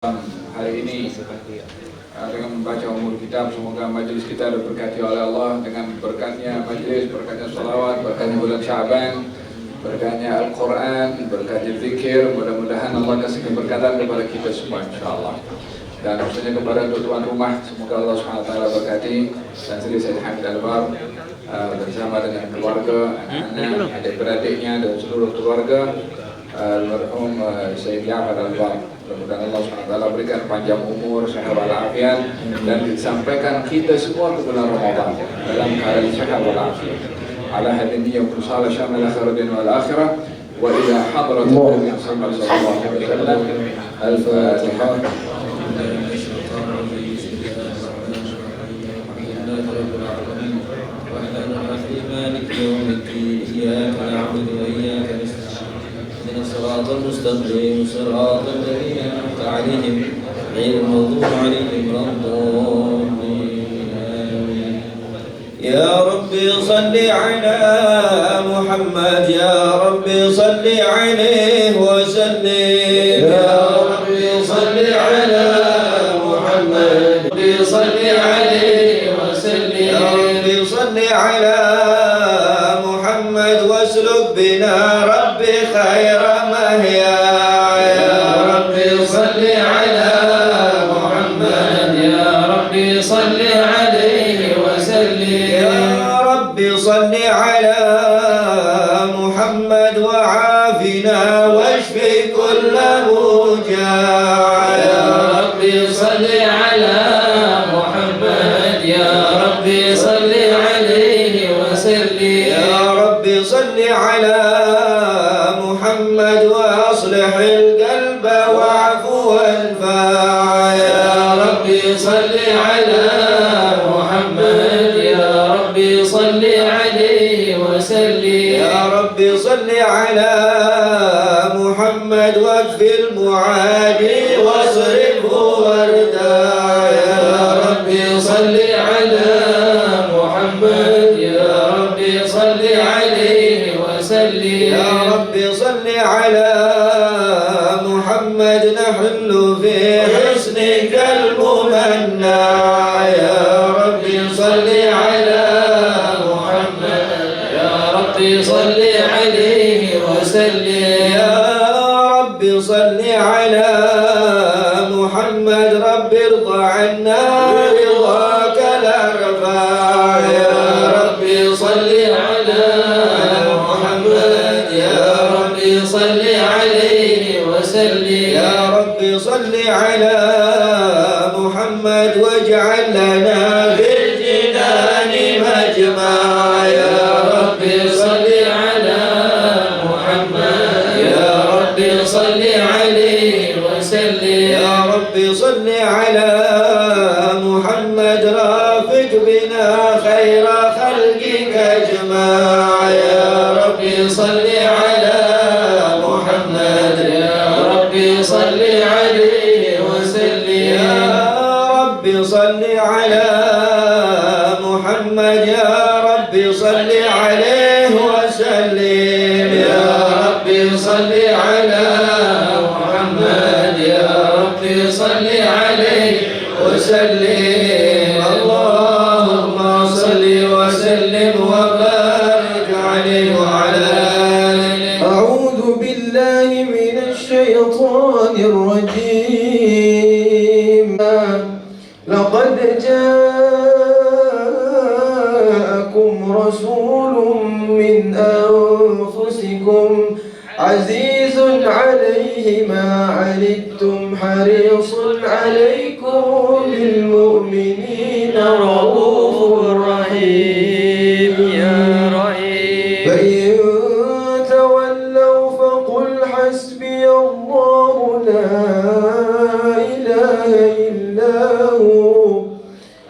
Hari ini dengan membaca umur kitab, semoga majelis kita diberkati oleh Allah dengan berkatnya majelis, berkatnya salawat, berkatnya bulan Syaban, berkatnya Al-Quran, berkatnya zikir. Mudah-mudahan Allah kasih keberkatan kepada kita semua, insyaAllah. Dan khususnya kepada tuan rumah, semoga Allah SWT berkati. Dan Sri Said Hamid Albar bersama dengan keluarga, anak-anak, adik-beradiknya dan seluruh keluarga almarhum Said Ja'far Albar. Mudah-mudahan Allah SWT berikan panjang umur, sehat walafiat, dan disampaikan kita semua ke bulan Ramadan dalam keadaan sehat walafiat. Ala hadin niyya wa salah syamal akhirin wal akhirah wa ila hadratin Nabi sallallahu alaihi wasallam. Al-Fatihah. صراط المستقيم صراط الذين أنعمت عليهم غير المغضوب عليهم ولا الضالين. يا ربي صل على محمد، يا ربي صل عليه وسلم. يا ربي صل على محمد، صل عليه وسلم. يا ربي صل على محمد واسلك بنا ربي خير مهيا. يا ربي صل على محمد، يا ربي صل عليه وسلم. يا ربي صل على محمد وعافنا واشف كل موجع. يا ربي صل على محمد، يا ربي صل عليه وسلم. يا ربي صل على محمد وأصلح القلب وعفو الفاع. يا ربي صل على محمد، يا ربي صل عليه وسلم. يا ربي صل على محمد واكفي المعادي واصرفه وردا. يا ربي صل على محمد، يا ربي صل عليه وسلم. يا ربي صل على محمد نحل في حسنك الممنع. يا ربي صل على محمد، يا ربي صل عليه وسلم. يا ربي صل على محمد، رب ارضى عنا رضاك الارفع. يا ربي صل على محمد، يا ربي صل عليه وسلم. يا ربي صل على محمد واجعل لنا في الجنان مجمع. يا ربي صل على محمد، يا ربي صل عليه وسلم. يا ربي صل على محمد، رافق بنا خير خلقك اجمع. يا ربي صل على محمد، يا ربي صل عليه وسلم. يا ربي صل على محمد، يا ربي صل عليه وسلم. يا ربي صل على محمد، يا ربي صل عليه وسلم. اللهم صل وسلم وبارك عليه وعلى آله. أعوذ بالله من الشيطان الرجيم. لقد جاءكم رسول من أنفسكم عزيز عليه ما عنتم حريص عليكم بالمؤمنين رؤوف رحيم. يا رحيم. فإن تولوا فقل حسبي الله لا إله إلا هو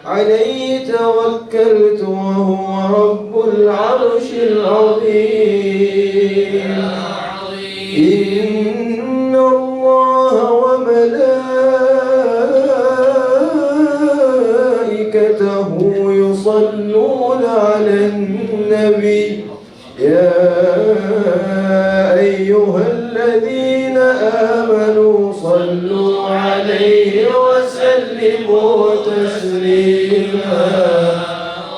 عليه توكلت وهو رب العرش العظيم. إن الله وملائكته يصلون على النبي. يا أيها الذين آمنوا صلوا عليه وسلم تسليما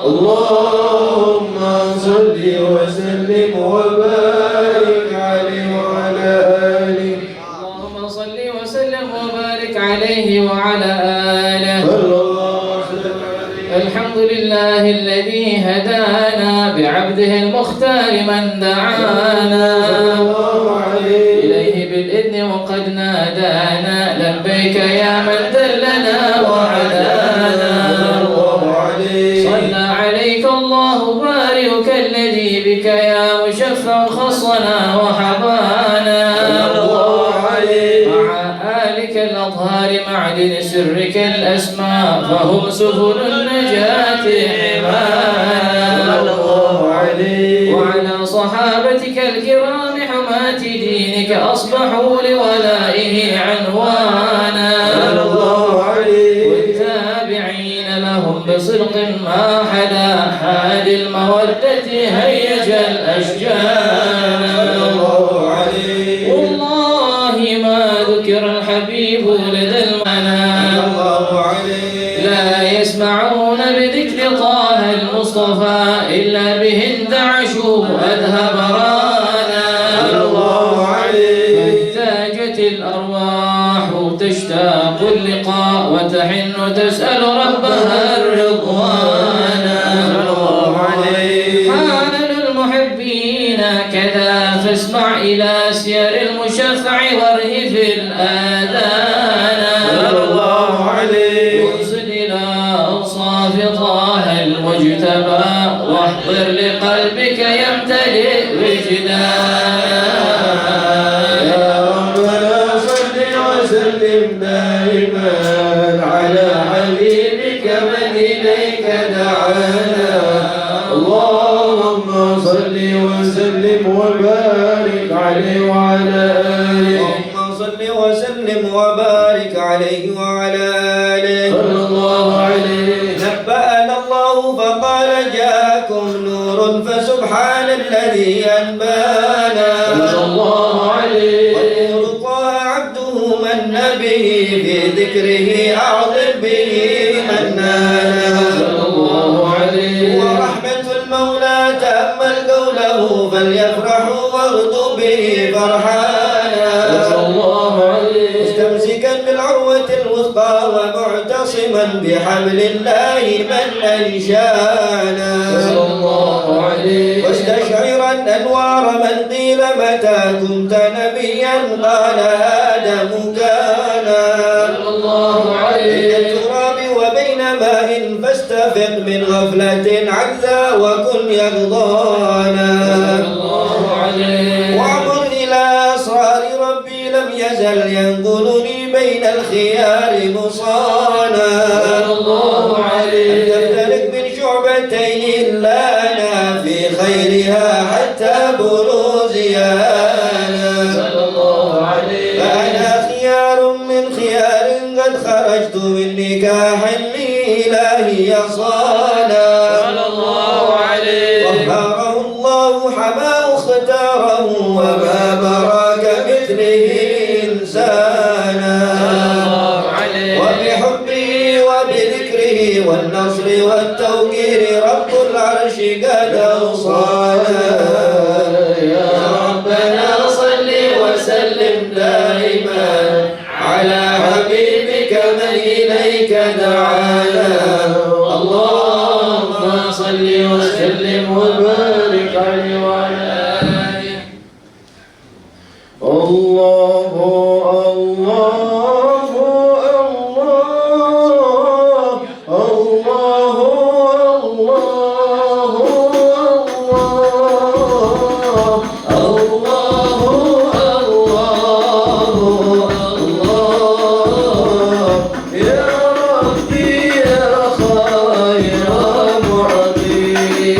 اللهم صل وسلم وبارك عليه وعلى آله اللهم صل وسلم وبارك عليه وعلى آله الحمد لله الذي هدانا بعبده المختار من دعانا إليه بالإذن وقد نادانا لبيك يا من دلنا وعدانا صلى عليك الله بارك الذي بك يا مشفع خصنا وحبانا مع آلك الأطهار معدن سرك الأسماء فهم سبل النجاة حمانا وعلى صحابتك الكرام حماة دينك أصبحوا لولائه عنوانا والتابعين لهم بصدق ما حدا حاد المودة هيج الأشجان والله ما ذكر الحبيب لدى المنام لا يسمعون بذكر طه المصطفى إلا به اندعشوا أذهب رانا فاحتاجت الأرواح تشتاق اللقاء وتحن تسأل ربها الرضوان حال المحبين كذا فاسمع إلى سير المشفع وارهف الآذان وانصت إلى أوصاف طه المجتبى واحضر لقلبك يمتلئ وجدانا ربنا صل وسلم دائما على حبيبك من إليك دعانا اللهم صل وسلم وبارك عليه وعلى آله اللهم صل وسلم وبارك عليه وعلى آله صلى الله عليه نبأنا الله فقال جاءكم نور فسبحان الذي أنبانا صلى الله عليه والنور طه عبده من به في ذكره أعظم به منانا صلى الله عليه ورحمة المولى تأمل قوله فليفرحوا واغدوا به فرحانا صلى الله عليه مستمسكا بالعروة الوثقى ومعتصما بحبل الله من أنشانا صلى الله عليه واستشعرا أنوار من قيل متى كنت نبيا قال آدم كان صلى الله بين عليه التراب وبين ماء فاستفق من غفلة عذا وكن يرضانا الله عليه وعبر إلى أسرار ربي لم يزل ينقلني بين الخيار مصانا الله عليه تفترق من شعبتين إلا أنا في خيرها حتى بروزيانا صلى الله عليه فأنا خيار من خيار قد خرجت من نكاح لإلهي صانا صلى الله عليه طهره الله حماه اختاره وما براك مثله إنسانا وبحبه وبذكره والنصر والتوقير رب العرش قد أوصانا يا ربنا صل وسلم دائما على حبيبك من إليك دعانا اللهم صل وسلم وبارك عليه وعلى آله الله يا ربي يا خير معطي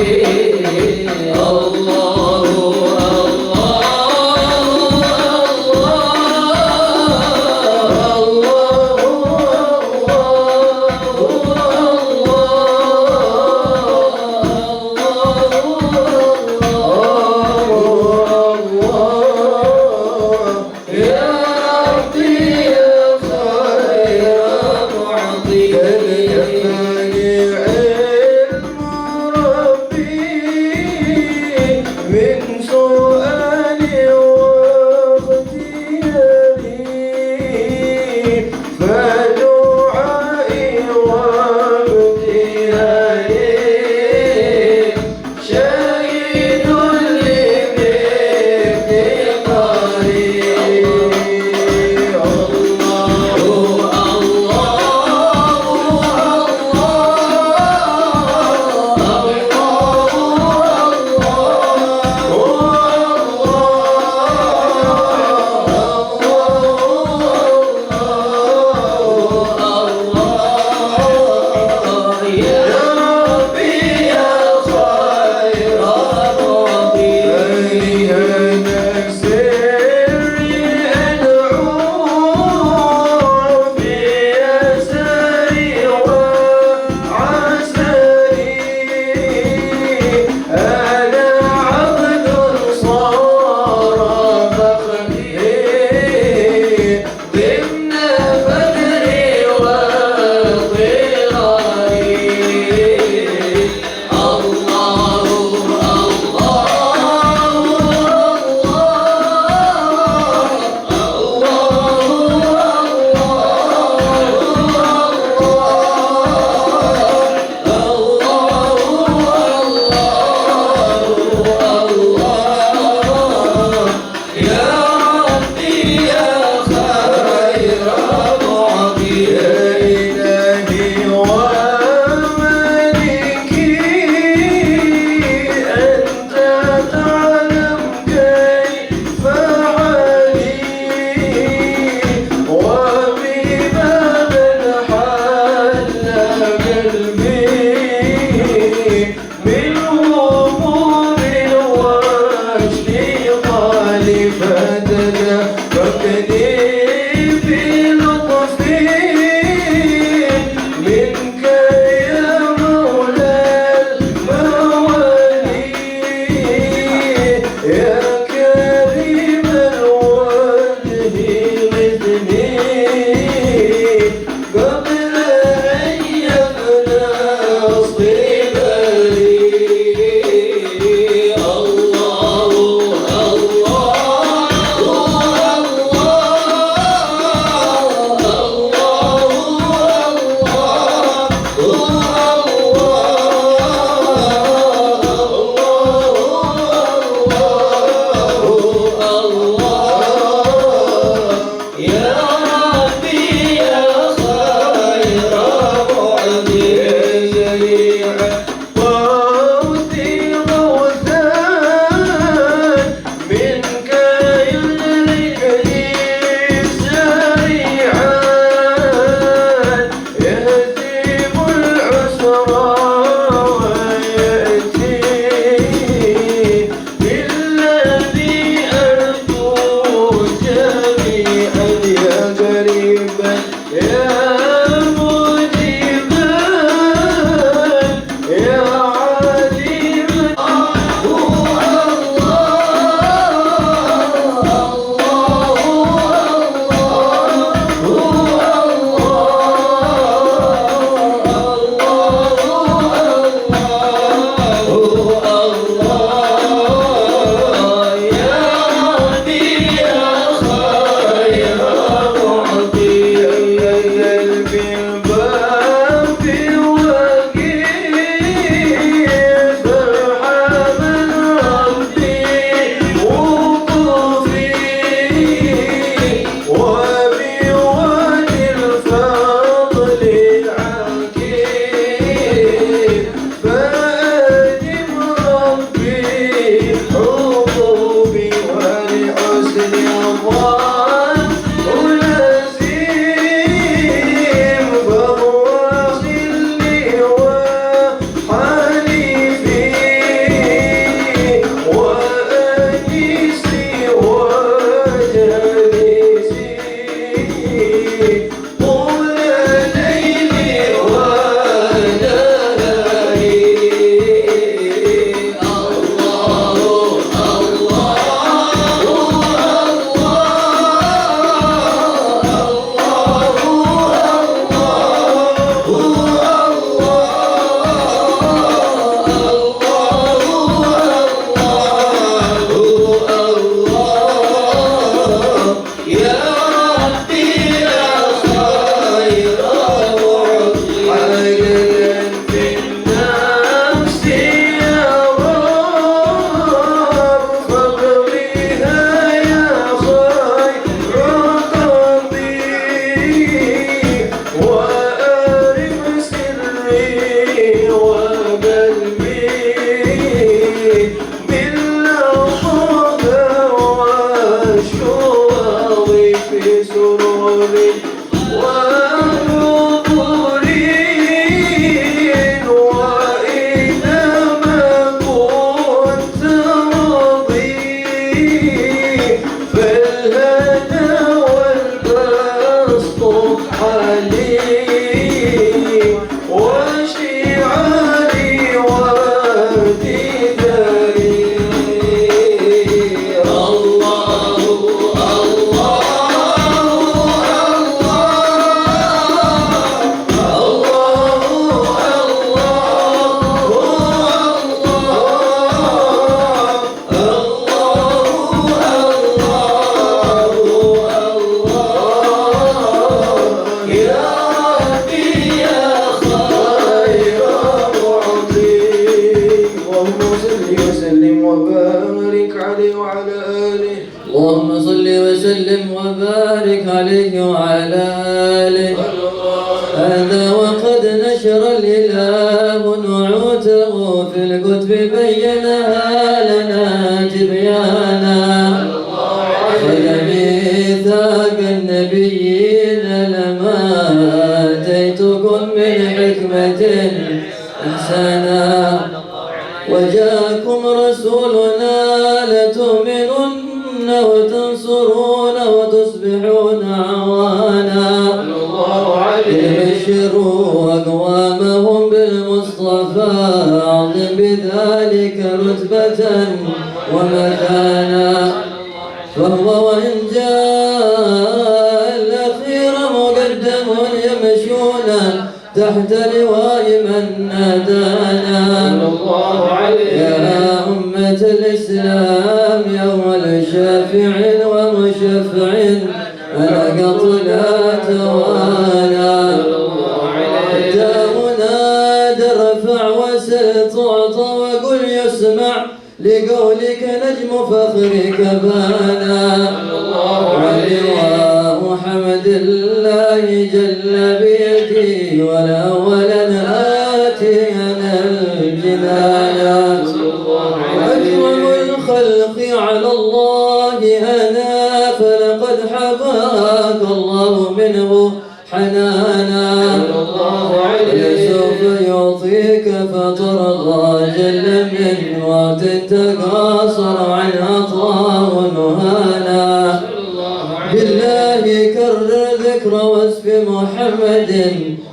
بالله كرر ذكر واسف محمد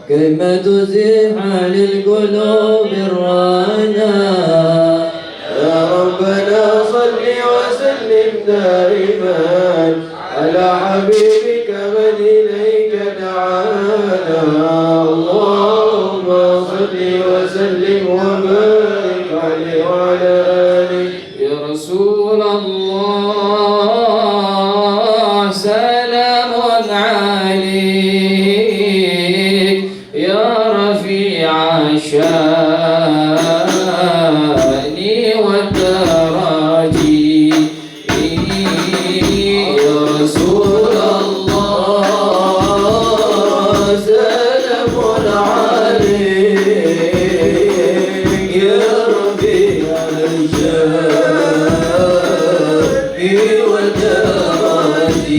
كيما تزيح عن القلوب الرانا. يا ربنا صل وسلم دائما على حبيبك من إليك دعانا. اللهم صل وسلم وبارك عليه وعلى آله. يا رسول الله سلام عليك يا رفيع الشان والدرج. يا رسول الله سلام عليك يا ربيع الشان والدرج.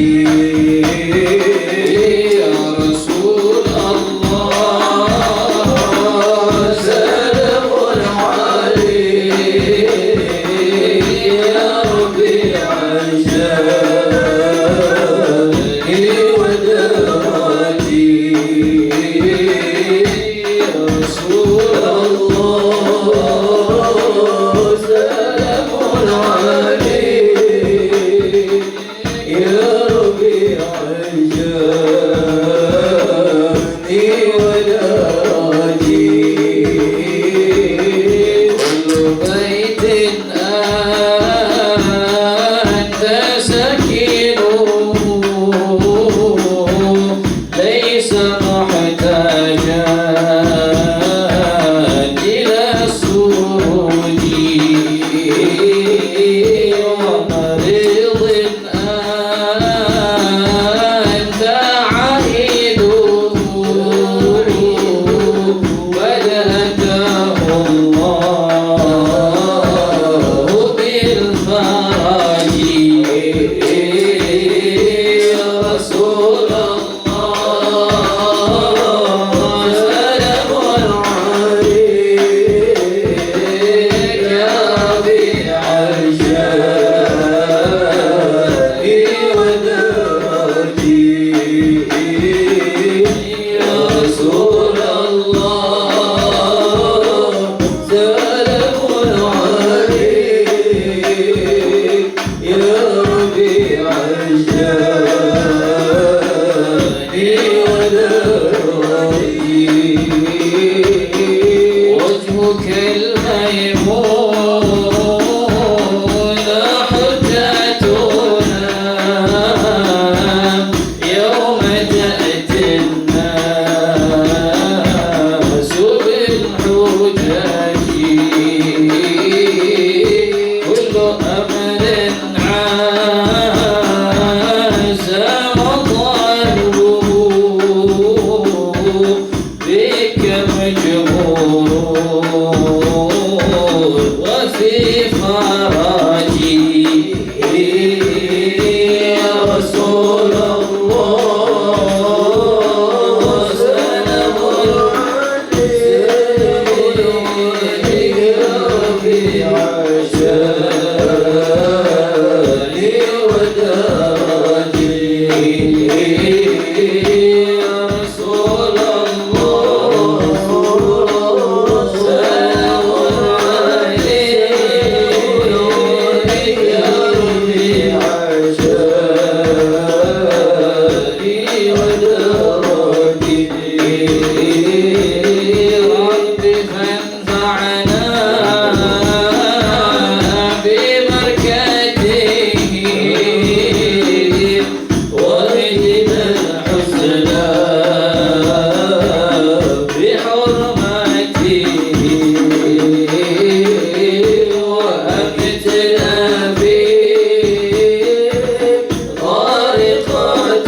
يا رسول الله سلام عليك يا ربيع الشان والدرج. يا رسول الله سلام عليك يا ربيع الشان والدرج. كل بيت أنت سكينه ليس محتاجا إلى السرود. ومريض أنت عائده بدأته الله بالفرج. يا رسول الله سلام عليك يا ربيع الشان والدرج. يا رسول الله سلام عليك يا ربيع الشان والدرج. وجهك الميمون حجتنا يوم تأتي الناس بالحجج. كل أمر عاز مطلبه بك مجبور وفي فرجي. يا رسول الله سلام عليك يا ربيع الشان والدرج. يا رسول الله سلام عليك يا ربيع الشان والدرج. رب فانفعنا ببركته وإلينا الحسنى بحرمته وأمتنا في غارقاته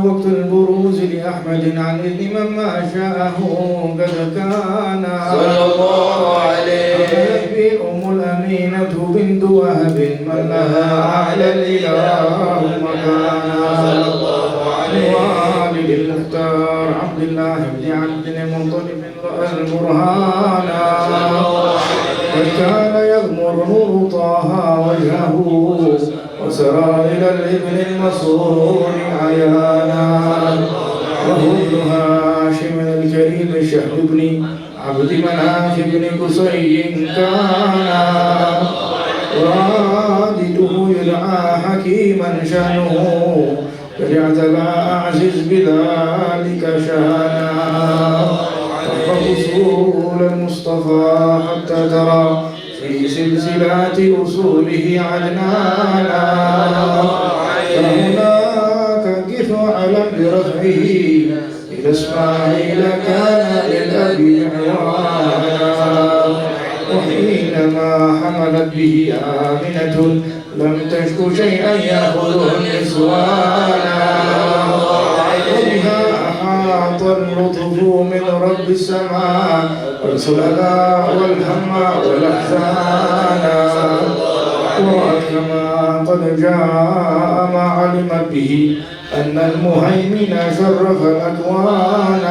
وقت البروز لأحمد عن إذن من ما شاءه قد كان صلى الله عليه. أم الأمينة بنت وهب من لها أعلى الإله مكانا صلى الله عليه. والد المختار عبد الله بن عبد المطلب البرهانا قد كان يغمر نور طه وجهه وسرى إلى الابن المسرور عيانا وهو ابن هاشم الكريم شهد بن عبد مناف بن قصي كان والده يدعى حكيما شانه فليعتلى أعزز بذلك شانا فأصول المصطفى حتى ترى في سلسلات أصوله عدنانا فهناك قف على برفعه إلى إسماعيل كان للأبي عوانا وحينما حملت به آمنة لم تشك شيئا يأخذ النسوانا وبها أحاط اللطف من رب السماء أرسلنا والهم والأحزان وكما قد جاء ما علمت به أن المهيمن شرف الأكوان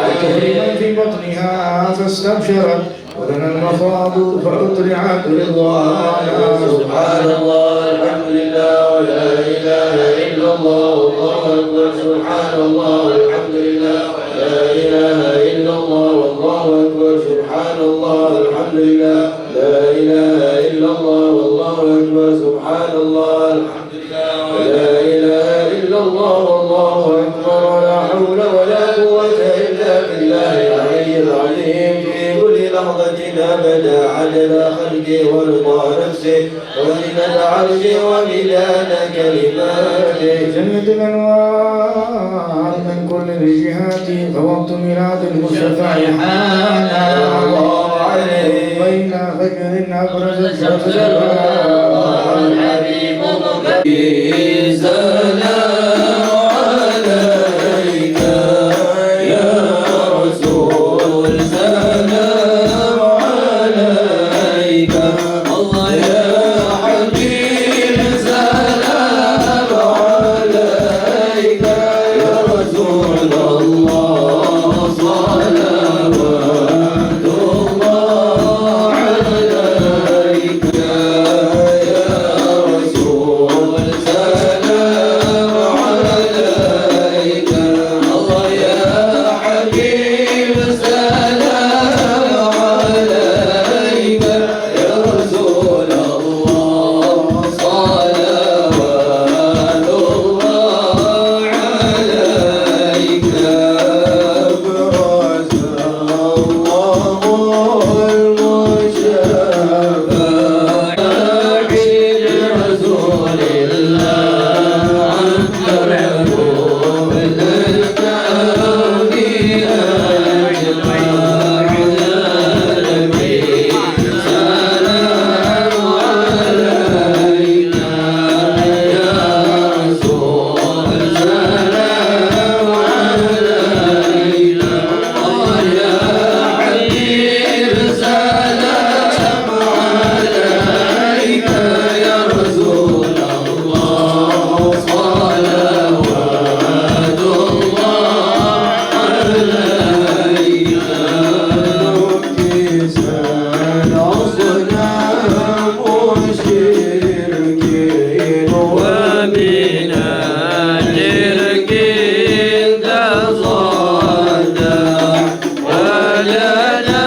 وتهرما في بطنها فاستبشرت ولنا المخاض فأطلعت رضوانا سبحان الله الحمد لله ولا إله إلا الله والله أكبر. سبحان الله الحمد لله لا إله إلا الله والله أكبر. سبحان الله الحمد لله لا إله إلا الله والله أكبر. سبحان الله الحمد لله لا إله إلا الله والله أكبر. ولا حول ولا قوة إلا بالله العلي العظيم في كل لحظة أبدا عدد خلقه ورضا نفسه وزنة عرشه وميزان كلماته. جنة الأنوار من كل الجهات فوقت ميلاد المصطفى حانا الله عليه. بين فجر أبرز الشمس الحبيب مكي سلام عليك يا رسول سلام عليك الله يا حبيب سلام عليك يا رسول الله صلوات الله عليك يا رسول سلام عليك الله يا حبيب سلام عليك يا رسول الله صلوات الله عليك أبرز الله المشفى حين رسول الله أكبر عقوب الكون أجمع العالمين سلام عليك يا رسول سلام عليك الله يا حبيب سلام عليك يا رسول الله صلوات الله عليك كسان أصنام مشركين ومن الشركين تصدع ولنا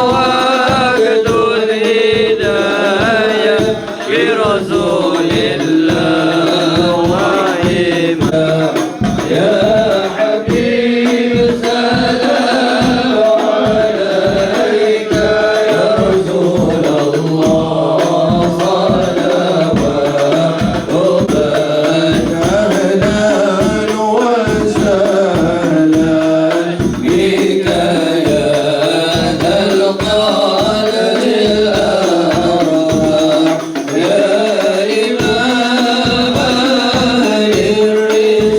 وقت الهداية برسول الله وإما يا حبيب سلام عليك يا رسول الله صلوات أهلا وسهلا بك يا ذا القادر الأرواح يا إمام أهل الرضا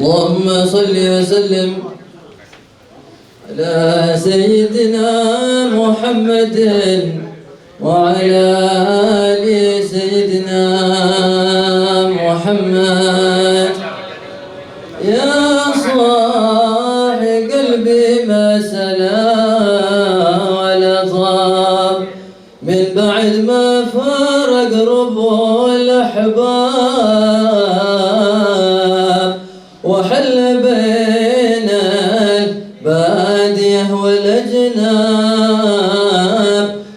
اللهم صل وسلم على سيدنا محمد وعلى آل سيدنا محمد. يا صاح قلبي ما سلا ولا طاب من بعد ما فارق ربو الأحباب وحل بين البادية والأجناب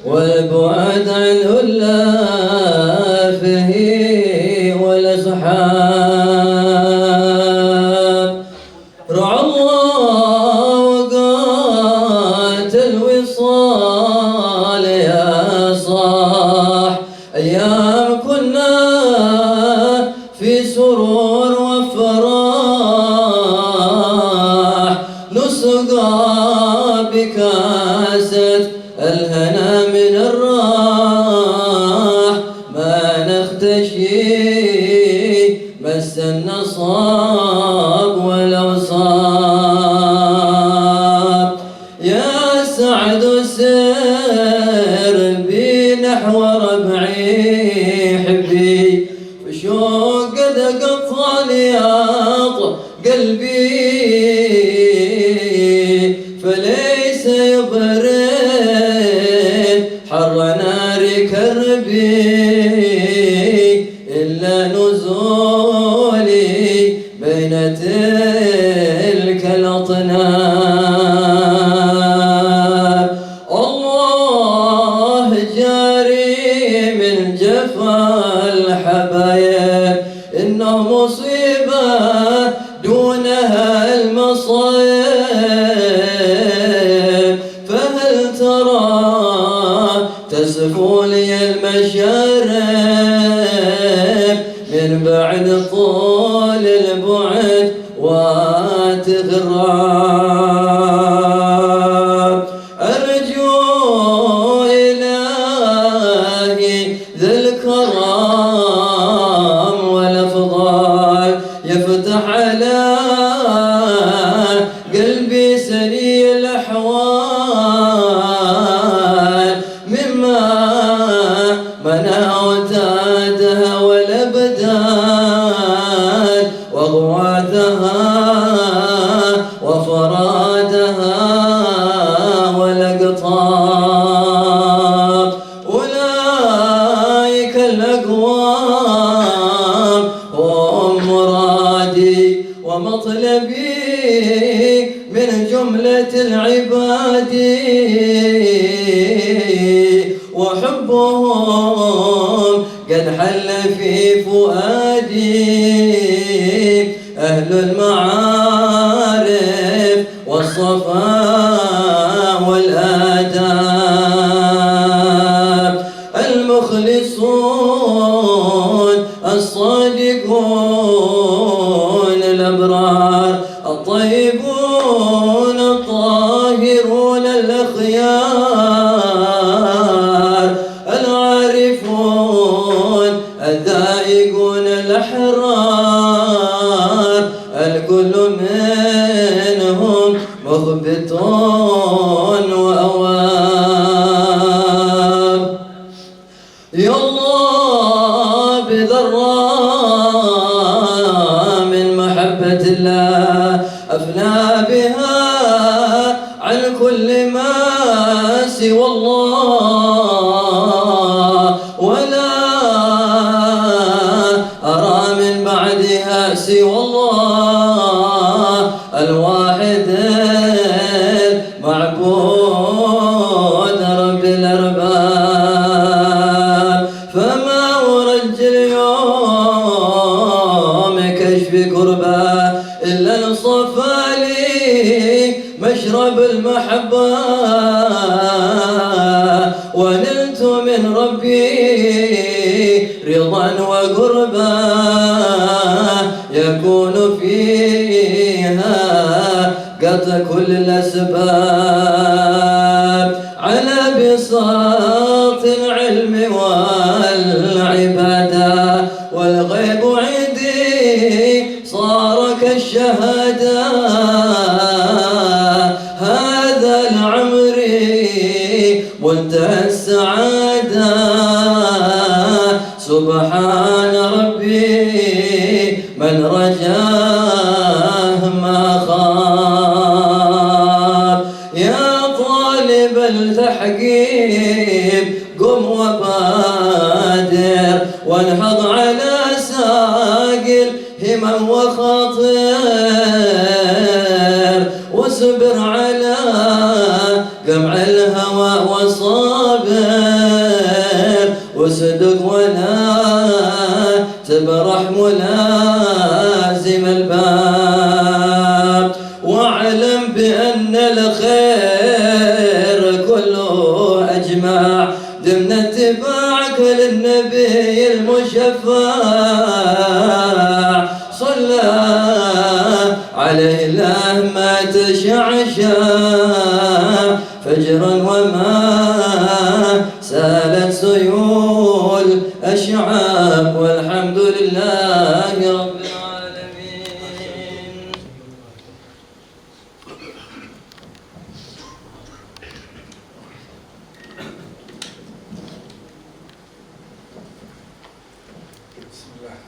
والبعد عنه اللافه والأصحاب. رعى الله وقات الوصال يا صاح أيام كنا في سرور وفراح نسقى بكاسة الهنا من الراح ما نختشي مس النصاب ولو صاب. يا سعد سر بي نحو ربعي حبي فشوق قد قطع لياط قلبي فليس يبرد حر نار كربي إلا نزولي بين تلك الأطناب. الله جاري من جفا الحبايب إنه مصيبة دونها المصايب. فهل ترى تسفو لي المشارب من بعد طول البعد وتغراب. أرجو إلهي ذا الكرم والأفضال يفتح على قلبي سري الأحوال مما منع وتادها والأبدان وغواثها وفرادها والأقطاب. أولئك الأقوام هم مرادي ومطلبي من جملة العباد وحبهم قد حل في فؤادي. أهل المعارف والصفاء والآداب المخلصون الصادقون الأبرار الطيبون الطاهرون الأخيار العارفون الذائقون الأحرار الكل منهم مخبت وأواب. يا الله بذرة من محبة الله أفنى بها عن كل ما سوى الله ولا أرى من بعدها سوى الله الواحد المعبود رب الأرباب. فما أرجى اليوم كشف كربا إلا انصفى لي مشرب المحبة ونلت من ربي رضا وقربا يكون فيها قطع كل الأسباب على بساط العلم والعبادة والغيب عندي صار كالشهادة. هذا العمر منتهى السعادة سبحان ربي من رجاه ما خاب. يا طالب التحقيق قم قم وبادر وانهض على ساق الهمم وخاطر واصبر على قمع الهوى وصابر وصدق ولا تبرح ملازم الباب واعلم بأن الخير كله أجمع ضمن اتباعك للنبي المشفع صلى عليه الله ما تشعشع فجرا وما سالت سيول الشعاب والحمد لله رب العالمين.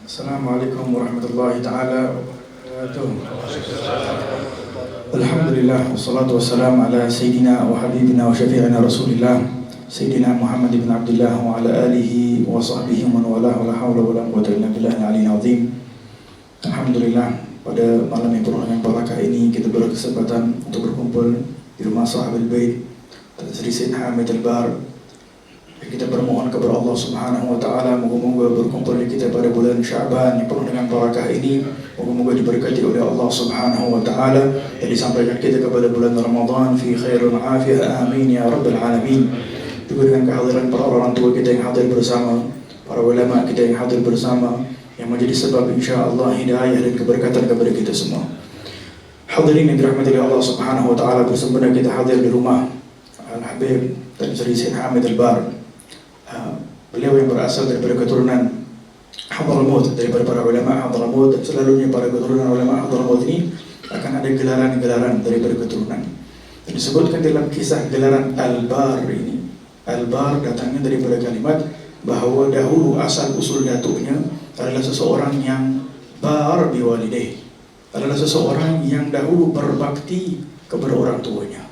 Assalamualaikum warahmatullahi taala wabarakatuh. Alhamdulillah wassalatu wassalamu ala sayyidina wa habibina wa syafi'ina Rasulillah Sayyidina Muhammad ibn Abdullah wa ala alihi wa sahbihi man wala la hawla wa la quwwata illa billahil aliyyil azim. Alhamdulillah, pada malam yang penuh dengan barakah ini kita berkesempatan untuk berkumpul di rumah sahabat bait Tan Sri Sayyidina Hamid Al-Bahar. Kita bermohon kepada Allah Subhanahu wa taala moga-moga berkumpul kita pada bulan Syaban yang penuh dengan barakah ini moga-moga diberkati oleh Allah Subhanahu wa taala dan disampaikan kita kepada bulan Ramadan fi khairun afiyah amin ya rabbal alamin. Juga dengan kehadiran para orang tua kita yang hadir bersama, para ulama kita yang hadir bersama yang menjadi sebab insya-Allah hidayah dan keberkatan kepada kita semua. Hadirin yang dirahmati oleh Allah Subhanahu wa taala, bersempena kita hadir di rumah Al-Habib Tan Sri Sayyidina Hamid Al-Bahar. Beliau yang berasal daripada keturunan Hadramaut, daripada para ulama Hadramaut, dan selalunya para keturunan ulama Hadramaut ini akan ada gelaran-gelaran daripada keturunan. Dan disebutkan dalam kisah gelaran Al-Bahar ini, Al-Bahar datangnya daripada kalimat bahawa dahulu asal usul datuknya adalah seseorang yang bar biwalidayh, adalah seseorang yang dahulu berbakti kepada orang tuanya.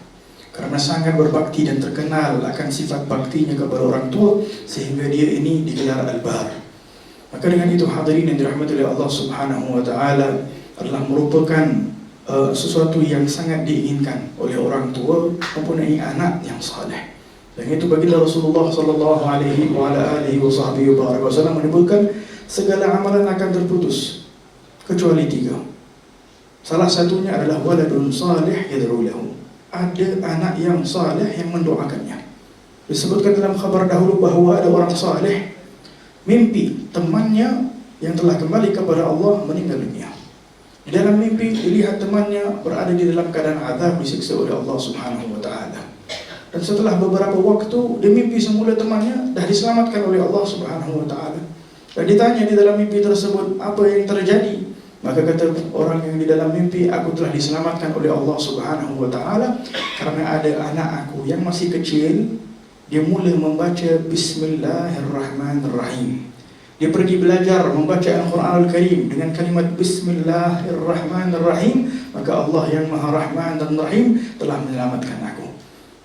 Karena sangat berbakti dan terkenal akan sifat baktinya kepada orang tua, sehingga dia ini digelar Al-Bahar. Maka dengan itu hadirin yang dirahmati oleh Allah Subhanahu wa taala adalah merupakan sesuatu yang sangat diinginkan oleh orang tua mempunyai anak yang saleh. Dan itu baginda Rasulullah sallallahu alaihi wa ala alihi wasallam menyebutkan segala amalan akan terputus kecuali 3. Salah satunya adalah waladun salih yad'u lahu. Ada anak yang saleh yang mendoakannya. Disebutkan dalam khabar dahulu bahawa ada orang saleh mimpi temannya yang telah kembali kepada Allah meninggal dunia. Di dalam mimpi dilihat temannya berada di dalam keadaan azab, disiksa oleh Allah Subhanahu wa taala. Dan setelah beberapa waktu di mimpi semula temannya dah diselamatkan oleh Allah Subhanahu wa taala. Dan ditanya di dalam mimpi tersebut apa yang terjadi? Maka kata orang yang di dalam mimpi, aku telah diselamatkan oleh Allah Subhanahu wa taala karena ada anak aku yang masih kecil, dia mula membaca Bismillahirrahmanirrahim. Dia pergi belajar membaca Al-Quranul Karim dengan kalimat Bismillahirrahmanirrahim, maka Allah yang Maha Rahman dan Rahim telah menyelamatkan aku.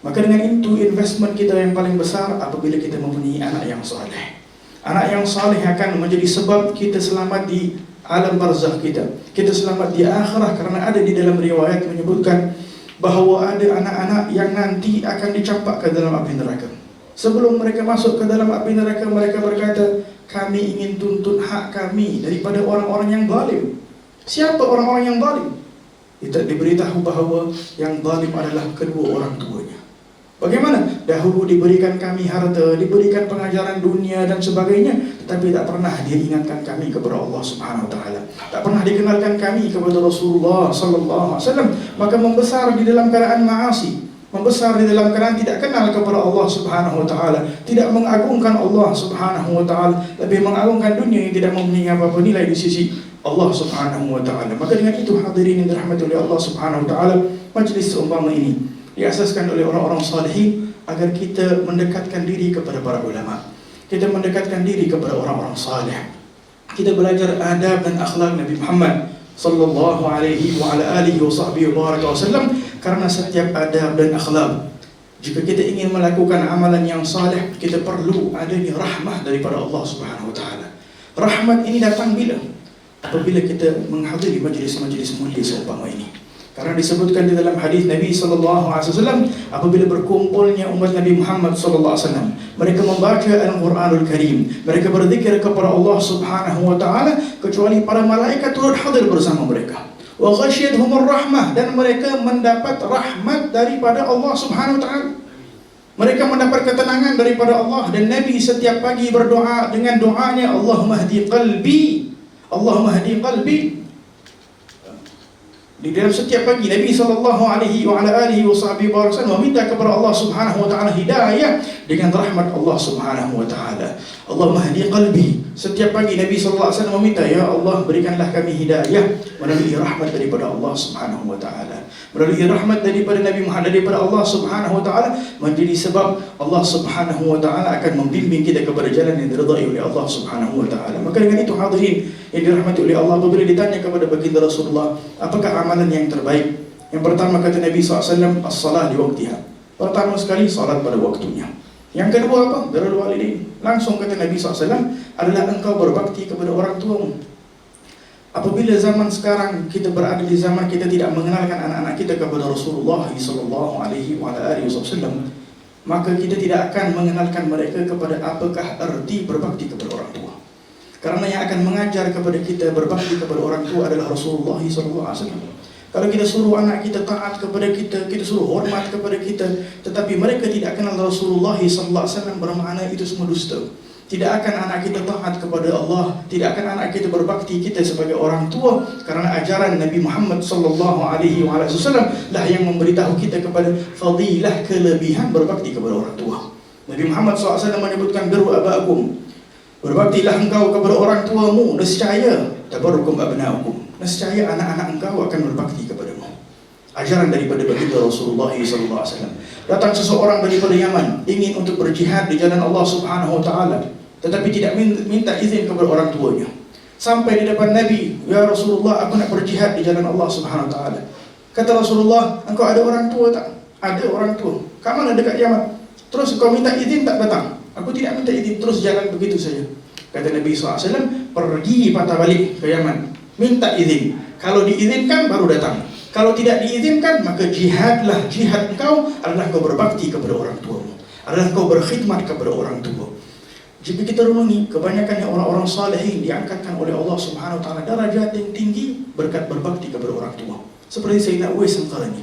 Maka dengan itu investment kita yang paling besar apabila kita mempunyai anak yang saleh. Anak yang saleh akan menjadi sebab kita selamat di alam barzakh kita. Kita selamat di akhirah karena ada di dalam riwayat menyebutkan bahawa ada anak-anak yang nanti akan dicampak ke dalam api neraka. Sebelum mereka masuk ke dalam api neraka, mereka berkata, kami ingin tuntut hak kami daripada orang-orang yang zalim. Siapa orang-orang yang zalim? Kita diberitahu bahawa yang zalim adalah kedua orang tuanya. Bagaimana? Dahulu diberikan kami harta, diberikan pengajaran dunia dan sebagainya, tetapi tak pernah dia ingatkan kami kepada Allah Subhanahu wa taala. Tak pernah dikenalkan kami kepada Rasulullah sallallahu alaihi wasallam, maka membesar di dalam keadaan maasi, membesar di dalam keadaan tidak kenal kepada Allah Subhanahu wa taala, tidak mengagungkan Allah Subhanahu wa taala, lebih mengagungkan dunia yang tidak mempunyai apa-apa nilai di sisi Allah Subhanahu wa taala. Maka dengan itu hadirin yang dirahmati oleh Allah Subhanahu wa taala, majlis seumpama ini diasaskan oleh orang-orang salihin agar kita mendekatkan diri kepada para ulama, kita mendekatkan diri kepada orang-orang saleh, kita belajar adab dan akhlak Nabi Muhammad sallallahu alaihi wa ala alihi wa sahbihi wa baraka wasallam, karena setiap adab dan akhlak Jika kita ingin melakukan amalan yang saleh, kita perlu adanya rahmah daripada Allah Subhanahu wa taala. Rahmat ini datang bila? Apabila kita menghadiri majlis-majlis mulia seumpama ini. Karena disebutkan di dalam hadis Nabi sallallahu alaihi wasallam, apabila berkumpulnya umat Nabi Muhammad sallallahu alaihi wasallam, mereka membaca Al-Quranul Karim, mereka berzikir kepada Allah Subhanahu wa taala, kecuali para malaikat turut hadir bersama mereka. Wa ghasyiyatuhumur rahmah, dan mereka mendapat rahmat daripada Allah Subhanahu wa taala. Mereka mendapat ketenangan daripada Allah, dan Nabi setiap pagi berdoa dengan doanya, Allahumma hdi qalbi, Allahumma hdi qalbi. Di dalam setiap pagi Nabi SAW meminta kepada Allah Subhanahu wa taala hidayah dengan rahmat Allah Subhanahu wa taala. Allahumma hdi qalbi. Setiap pagi Nabi SAW meminta, ya Allah, berikanlah kami hidayah melalui rahmat daripada Allah Subhanahu wa taala. Melalui rahmat daripada Nabi Muhammad, daripada Allah Subhanahu wa taala, menjadi sebab Allah Subhanahu wa taala akan membimbing kita kepada jalan yang diridai oleh Allah Subhanahu wa taala. Maka dengan itu hadirin yang dirahmati oleh Allah, apabila ditanya kepada baginda Rasulullah, apakah amalan yang terbaik? Yang pertama kata Nabi SAW, as-salah di waktiha. Pertama sekali, salat pada waktunya. Yang kedua apa? Birrul walidain. Langsung kata Nabi SAW, adalah engkau berbakti kepada orang tuamu. Apabila zaman sekarang kita berada di zaman kita tidak mengenalkan anak-anak kita kepada Rasulullah SAW, maka kita tidak akan mengenalkan mereka kepada apakah arti berbakti kepada orang tua. Karena yang akan mengajar kepada kita berbakti kepada orang tua adalah Rasulullah SAW. Kalau kita suruh anak kita taat kepada kita, kita suruh hormat kepada kita, tetapi mereka tidak kenal Rasulullah SAW, bermakna itu semua dusta. Tidak akan anak kita taat kepada Allah, tidak akan anak kita berbakti kita sebagai orang tua, karena ajaran Nabi Muhammad SAW lah yang memberitahu kita kepada fadilah, kelebihan berbakti kepada orang tua. Nabi Muhammad SAW menyebutkan birru abaakum, berbaktilah engkau kepada orang tuamu, nescaya tabarrukum abnaukum, nescaya anak-anak engkau akan berbakti kepadamu. Ajaran daripada baginda Rasulullah SAW. Datang seseorang daripada Yaman, ingin untuk berjihad di jalan Allah Subhanahu wa taala, tetapi tidak minta izin kepada orang tuanya. Sampai di depan Nabi, ya Rasulullah, aku nak berjihad di jalan Allah Subhanahu wa taala. Kata Rasulullah, engkau ada orang tua tak? Ada orang tua. Kat mana? Dekat Yaman. Terus kau minta izin tak datang? Aku tidak minta izin, terus jalan begitu saja. Kata Nabi SAW, pergi patah balik ke Yaman, minta izin. Kalau diizinkan baru datang. Kalau tidak diizinkan, maka jihadlah. Jihad engkau adalah kau berbakti kepada orang tuamu, adalah kau berkhidmat kepada orang tua. Jika kita renungi, kebanyakan orang-orang salihin diangkatkan oleh Allah Subhanahu wa taala darajat yang tinggi berkat berbakti kepada orang tua. Seperti Sayyidina Uwais Al-Qarni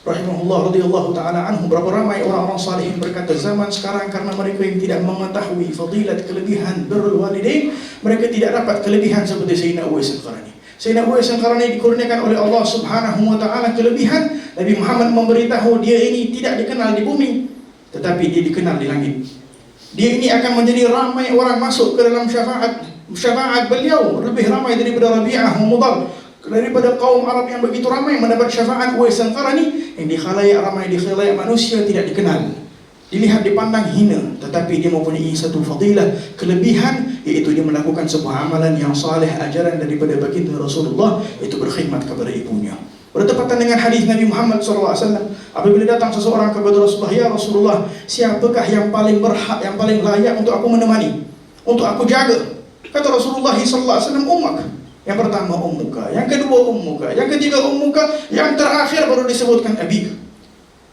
rahimahullah radhiyallahu taala anhu. Berapa ramai orang-orang salihin berkata zaman sekarang, karena mereka yang tidak mengetahui fadilat, kelebihan birrul walidain, mereka tidak dapat kelebihan seperti Sayyidina Uwais Al-Qarni. Sayyidina Uwais Al-Qarni dikurniakan oleh Allah Subhanahu wa taala kelebihan. Nabi Muhammad memberitahu dia ini tidak dikenal di bumi, tetapi dia dikenal di langit. Dia ini akan menjadi ramai orang masuk ke dalam syafaat beliau, lebih ramai daripada Rabi'ah Mudar, daripada kaum Arab yang begitu ramai mendapat syafaat Uwais Al-Qarni, yang di khalayak ramai, di khalayak manusia tidak dikenal, dilihat, dipandang hina, tetapi dia mempunyai satu fadilah, kelebihan, iaitu dia melakukan sebuah amalan yang saleh, ajaran daripada baginda Rasulullah, iaitu berkhidmat kepada ibunya. Bertepatan dengan hadis Nabi Muhammad SAW, apabila datang seseorang kepada Rasulullah, ya Rasulullah, siapakah yang paling berhak, yang paling layak untuk aku menemani, untuk aku jaga? Kata Rasulullah SAW, ummak. Yang pertama ummuka, yang kedua ummuka, yang ketiga ummuka, yang terakhir baru disebutkan abik.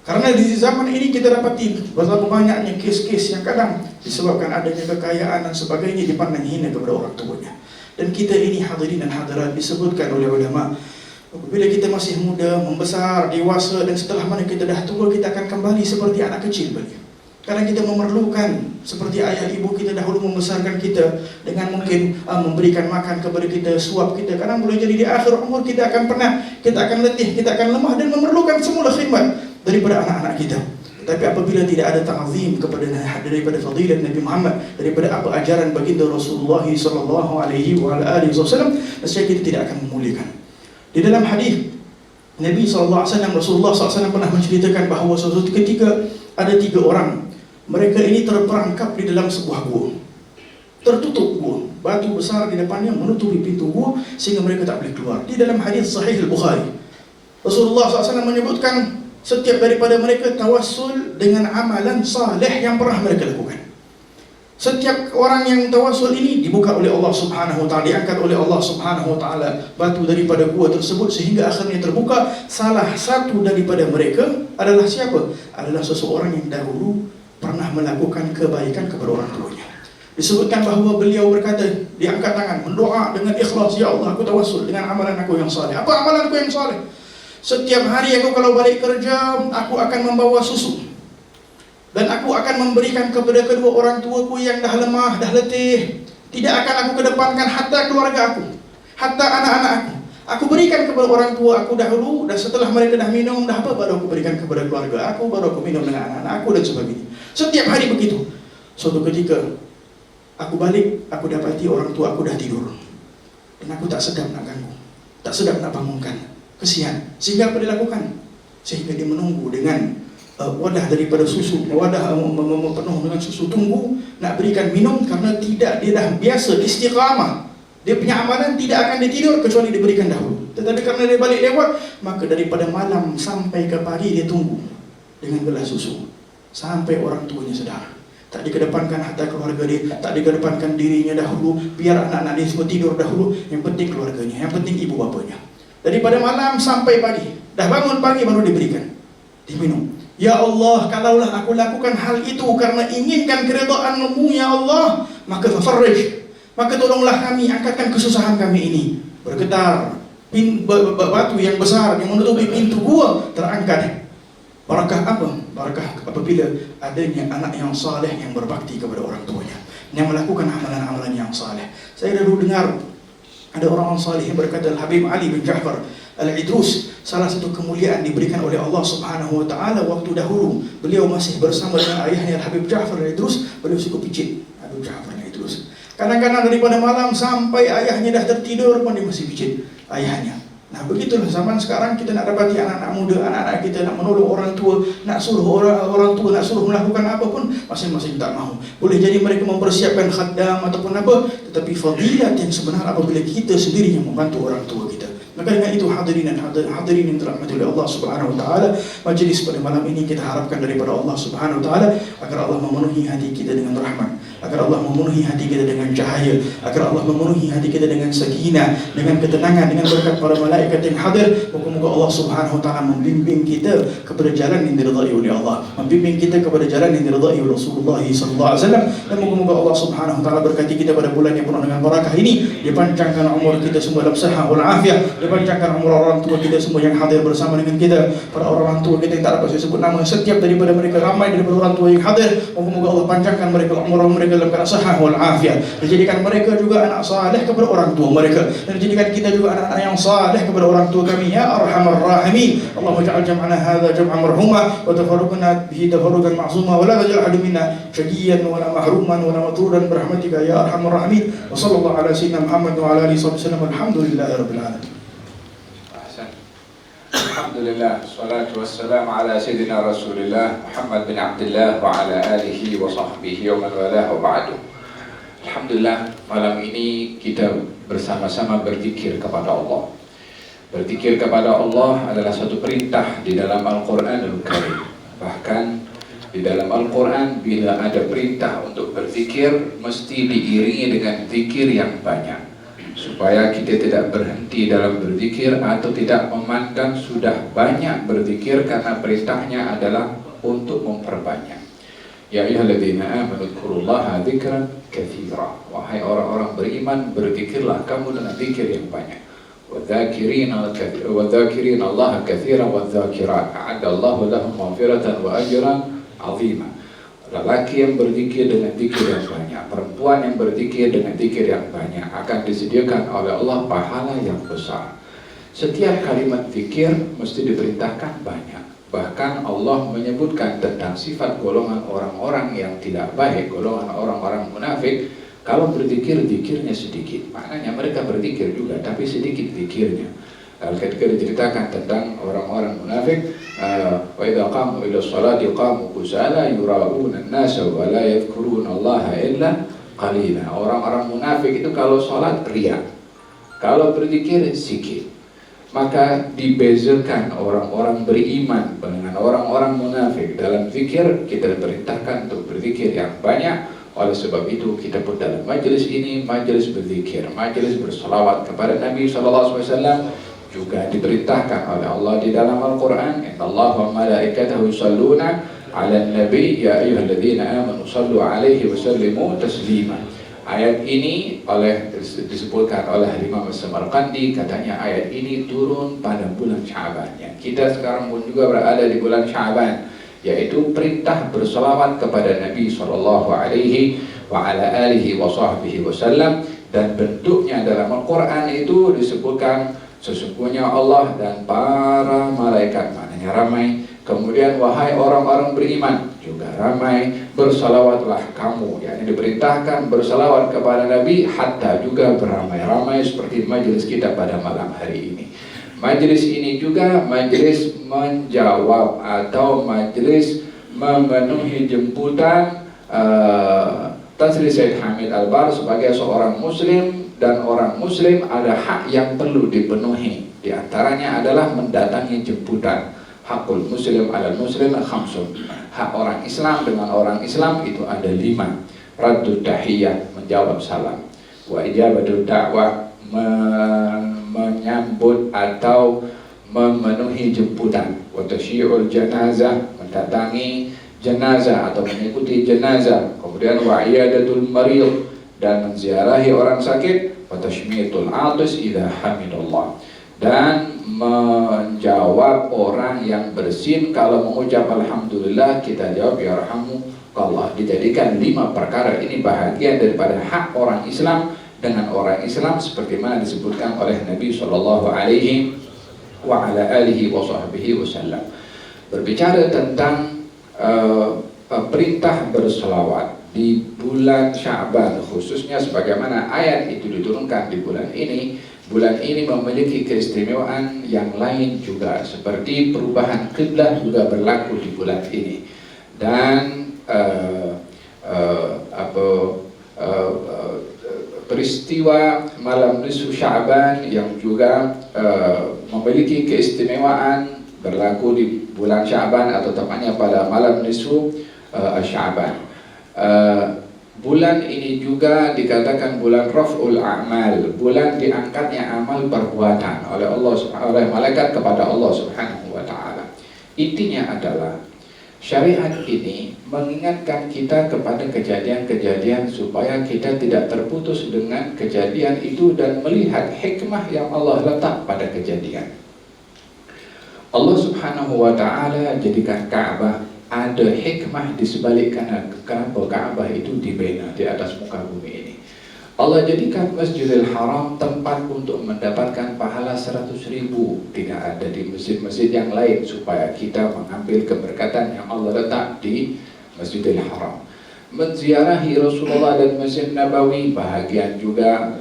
Karena di zaman ini kita dapati betapa banyaknya kes-kes yang kadang disebabkan adanya kekayaan dan sebagainya dipandang hina kepada orang tuanya. Dan kita ini hadirin dan hadirat, disebutkan oleh ulama, apabila kita masih muda, membesar, dewasa, dan setelah mana kita dah tua, kita akan kembali seperti anak kecil balik. Karena kita memerlukan seperti ayah ibu kita dahulu membesarkan kita dengan mungkin memberikan makan kepada kita, suap kita. Karena boleh jadi di akhir umur kita akan penat, kita akan letih, kita akan lemah dan memerlukan semula khidmat daripada anak-anak kita. Tetapi apabila tidak ada ta'zim kepada daripada fadilat Nabi Muhammad, daripada apa ajaran baginda Rasulullah SAW, nescaya kita tidak akan memuliakan. Di dalam hadis Nabi SAW, Rasulullah SAW pernah menceritakan bahawa suatu ketika ada 3 orang. Mereka ini terperangkap di dalam sebuah gua, tertutup gua, batu besar di depannya menutupi pintu gua sehingga mereka tak boleh keluar. Di dalam hadis Sahih Al-Bukhari, Rasulullah SAW menyebutkan Setiap daripada mereka tawassul dengan amalan saleh yang pernah mereka lakukan. Setiap orang yang tawassul ini dibuka oleh Allah Subhanahu wa taala, diangkat oleh Allah Subhanahu wa taala batu daripada gua tersebut sehingga akhirnya terbuka. Salah satu daripada mereka adalah siapa? Adalah seseorang yang dahulu pernah melakukan kebaikan kepada orang tuanya. Disebutkan bahawa beliau berkata, diangkat tangan, mendoa dengan ikhlas, ya Allah, aku tawassul dengan amalan aku yang saleh. Apa amalan aku yang saleh? Setiap hari aku kalau balik kerja, aku akan membawa susu. Dan aku akan memberikan kepada kedua orang tuaku yang dah lemah, dah letih. Tidak akan aku kedepankan hatta keluarga aku, hatta anak-anak aku. Aku berikan kepada orang tua aku dahulu, dan setelah mereka dah minum, dah apa, baru aku berikan kepada keluarga aku, baru aku minum dengan anak-anak aku dan sebagainya. Setiap hari begitu. Suatu ketika, aku balik, aku dapati orang tua aku dah tidur. Dan aku tak sedap nak ganggu, tak sedap nak bangunkan. Kesian. Sehingga apa dia lakukan? Sehingga dia menunggu dengan wadah daripada susu, wadah penuh dengan susu, tunggu nak berikan minum, karena tidak, dia dah biasa istiqamah. Dia punya amalan tidak akan dia tidur kecuali diberikan dahulu. Tetapi karena dia balik lewat, maka daripada malam sampai ke pagi dia tunggu dengan gelas susu sampai orang tuanya sedar. Tak dikedepankan harta keluarga dia, tak dikedepankan dirinya dahulu, biar anak-anak dia semua tidur dahulu. Yang penting keluarganya, yang penting ibu bapanya. Daripada malam sampai pagi, dah bangun pagi baru diberikan, diminum. Ya Allah, kalaulah aku lakukan hal itu karena inginkan keridhaan-Mu ya Allah, maka fafarrij, maka tolonglah kami, angkatkan kesusahan kami ini. Bergetar batu yang besar yang menutupi pintu gua terangkat. Barakah apa? Barakah apabila adanya anak yang saleh yang berbakti kepada orang tuanya, yang melakukan amalan-amalan yang saleh. Saya dulu dengar ada orang saleh yang berkata, Habib Ali bin Ja'far Al-Idrus, salah satu kemuliaan diberikan oleh Allah Subhanahu wa taala waktu dahulu beliau masih bersama dengan ayahnya Habib Ja'far Al-Idrus, beliau suka pijit Habib Ja'far Al-Idrus. Kadang-kadang daripada malam sampai ayahnya dah tertidur pun dia masih pijit ayahnya. Nah, begitulah zaman sekarang kita nak dapati anak-anak muda, anak-anak kita nak menolong orang tua, nak suruh orang tua, nak suruh melakukan apa pun, masing-masing tak mahu. Boleh jadi mereka mempersiapkan khaddam ataupun apa, tetapi fadilat yang sebenar apabila kita sendiri yang membantu orang tua kita. Maka dengan itu hadirin dan hadirin yang dirahmati oleh Allah Subhanahu wa taala, majlis pada malam ini kita harapkan daripada Allah Subhanahu wa taala agar Allah memenuhi hati kita dengan rahmat, agar Allah memenuhi hati kita dengan cahaya, agar Allah memenuhi hati kita dengan sakinah, dengan ketenangan, dengan berkat para malaikat yang hadir. Moga-moga Allah Subhanahu wa taala membimbing kita kepada jalan yang diridai oleh Allah, membimbing kita kepada jalan yang diridai oleh Rasulullah sallallahu alaihi wasallam. Dan moga-moga Allah Subhanahu wa taala berkati kita pada bulan yang penuh dengan barakah ini, dipanjangkan umur kita semua dalam sihat wal afiah, dipanjangkan umur orang tua kita semua yang hadir bersama dengan kita, para orang tua kita yang tak dapat saya sebut nama, setiap daripada mereka, ramai daripada orang tua yang hadir, moga-moga Allah panjangkan mereka umur mereka dalam keadaan sihat wal afiah, dan jadikan mereka juga anak saleh kepada orang tua mereka, dan jadikan kita juga anak-anak yang saleh kepada orang tua kami ya arhamar rahimin. Allahumma ja'al jam'ana hadza jam'an marhuma wa tafarruqana bihi tafarruqan ma'suma wa la taj'al ahad minna shaqiyan wa la mahruman wa la matrudan birahmatika ya arhamar rahimin. Wa sallallahu ala sayyidina Muhammad wa ala alihi wasallam. Alhamdulillahi rabbil alamin. Alhamdulillah, salatu wassalam ala sayyidina Rasulillah Muhammad bin Abdullah wa ala alihi wa sahbihi wa man walah wa ba'du. Alhamdulillah, malam ini kita bersama-sama berzikir kepada Allah. Berzikir kepada Allah adalah satu perintah di dalam Al-Quranul Karim. Bahkan di dalam Al-Quran bila ada perintah untuk berzikir, mesti diiringi dengan zikir yang banyak, supaya kita tidak berhenti dalam berzikir atau tidak memandang sudah banyak berzikir, karena perintahnya adalah untuk memperbanyak. Ya ayyuhalladzina amanu dzkurullaha dzikran katsira. Wahai orang-orang beriman, berzikirlah kamu dengan zikir yang banyak. Wadzakirina Allah katsiran wadzakirat. A'adallahu lahum maghfiratan wa ajran 'azima. Lelaki yang berzikir dengan zikir yang banyak, perempuan yang berzikir dengan zikir yang banyak, akan disediakan oleh Allah pahala yang besar. Setiap kalimat zikir mesti diperintahkan banyak. Bahkan Allah menyebutkan tentang sifat golongan orang-orang yang tidak baik, golongan orang-orang munafik. Kalau berzikir, zikirnya sedikit. Maknanya mereka berzikir juga, tapi sedikit zikirnya. Lalu ketika diceritakan tentang orang-orang munafik, wa idza qamu ila sholati qamu kusala yura'una an-nasa wa la yadhkuruna Allah illa qalila. Orang-orang munafik itu kalau sholat riya, kalau berzikir sikit. maka dibezakan orang-orang beriman dengan orang-orang munafik. Dalam zikir kita diperintahkan untuk berzikir yang banyak. Oleh sebab itu kita pun dalam majelis ini, majelis berzikir, majelis bersalawat kepada Nabi SAW, juga diperintahkan oleh Allah di dalam Al-Quran, Innallaha wa malaikatahu yusalluna 'alan nabi ya ayyuhalladzina amanu sallu 'alaihi wa sallimu taslima. Ayat ini disebutkan oleh Imam As-Samarqandi, katanya ayat ini turun pada bulan Sya'ban. Kita sekarang pun juga berada di bulan Sya'ban, yaitu perintah bersalawat kepada Nabi sallallahu alaihi wa ala alihi wa sahbihi wasallam, dan bentuknya dalam Al-Quran itu disebutkan sesungguhnya Allah dan para malaikat, maknanya ramai. Kemudian wahai orang-orang beriman, juga ramai, bersalawatlah kamu, yakni diperintahkan bersalawat kepada Nabi, hatta juga beramai-ramai seperti majelis kita pada malam hari ini. Majelis ini juga majelis menjawab atau majelis memenuhi jemputan Tan Sri Said Hamid Albar sebagai seorang muslim, dan orang muslim ada hak yang perlu dipenuhi. Di antaranya adalah mendatangi jemputan. Hakul muslim alal muslim khamsun. Hak orang Islam dengan orang Islam itu ada 5. Raddud tahiyyah, menjawab salam. Wa ijabatud da'wah, menyambut atau memenuhi jemputan. Wa tasyi'ul janazah, mendatangi jenazah atau mengikuti jenazah. Kemudian wa iyadatul marid, dan menziarahi orang sakit. Wa tashmitul 'atis idza hamidallah, dan menjawab orang yang bersin kalau mengucap alhamdulillah, kita jawab yarhamukallah. Dijadikan 5 perkara ini bahagian daripada hak orang Islam dengan orang Islam, seperti mana disebutkan oleh Nabi sallallahu alaihi wa ala alihi wa sahbihi wasallam. Berbicara tentang perintah berselawat di bulan Sya'ban khususnya, sebagaimana ayat itu diturunkan di bulan ini. Bulan ini memiliki keistimewaan yang lain juga, seperti perubahan kiblat juga berlaku di bulan ini, dan peristiwa malam nisfu Sya'ban yang juga memiliki keistimewaan berlaku di bulan Sya'ban, atau tepatnya pada malam nisfu Sya'ban. Bulan ini juga dikatakan bulan raf'ul a'mal, bulan diangkatnya amal perbuatan oleh Allah, oleh malaikat kepada Allah Subhanahu wa taala. Intinya adalah syariat ini mengingatkan kita kepada kejadian-kejadian supaya kita tidak terputus dengan kejadian itu dan melihat hikmah yang Allah letak pada kejadian. Allah Subhanahu wa taala jadikan Ka'bah, ada hikmah di sebalik kenapa Ka'bah itu dibina di atas muka bumi ini. Allah jadikan Masjidil Haram tempat untuk mendapatkan pahala 100.000, tidak ada di masjid-masjid yang lain, supaya kita mengambil keberkatan yang Allah letak di Masjidil Haram. Menziarahi Rasulullah dan Masjid Nabawi, bahagian juga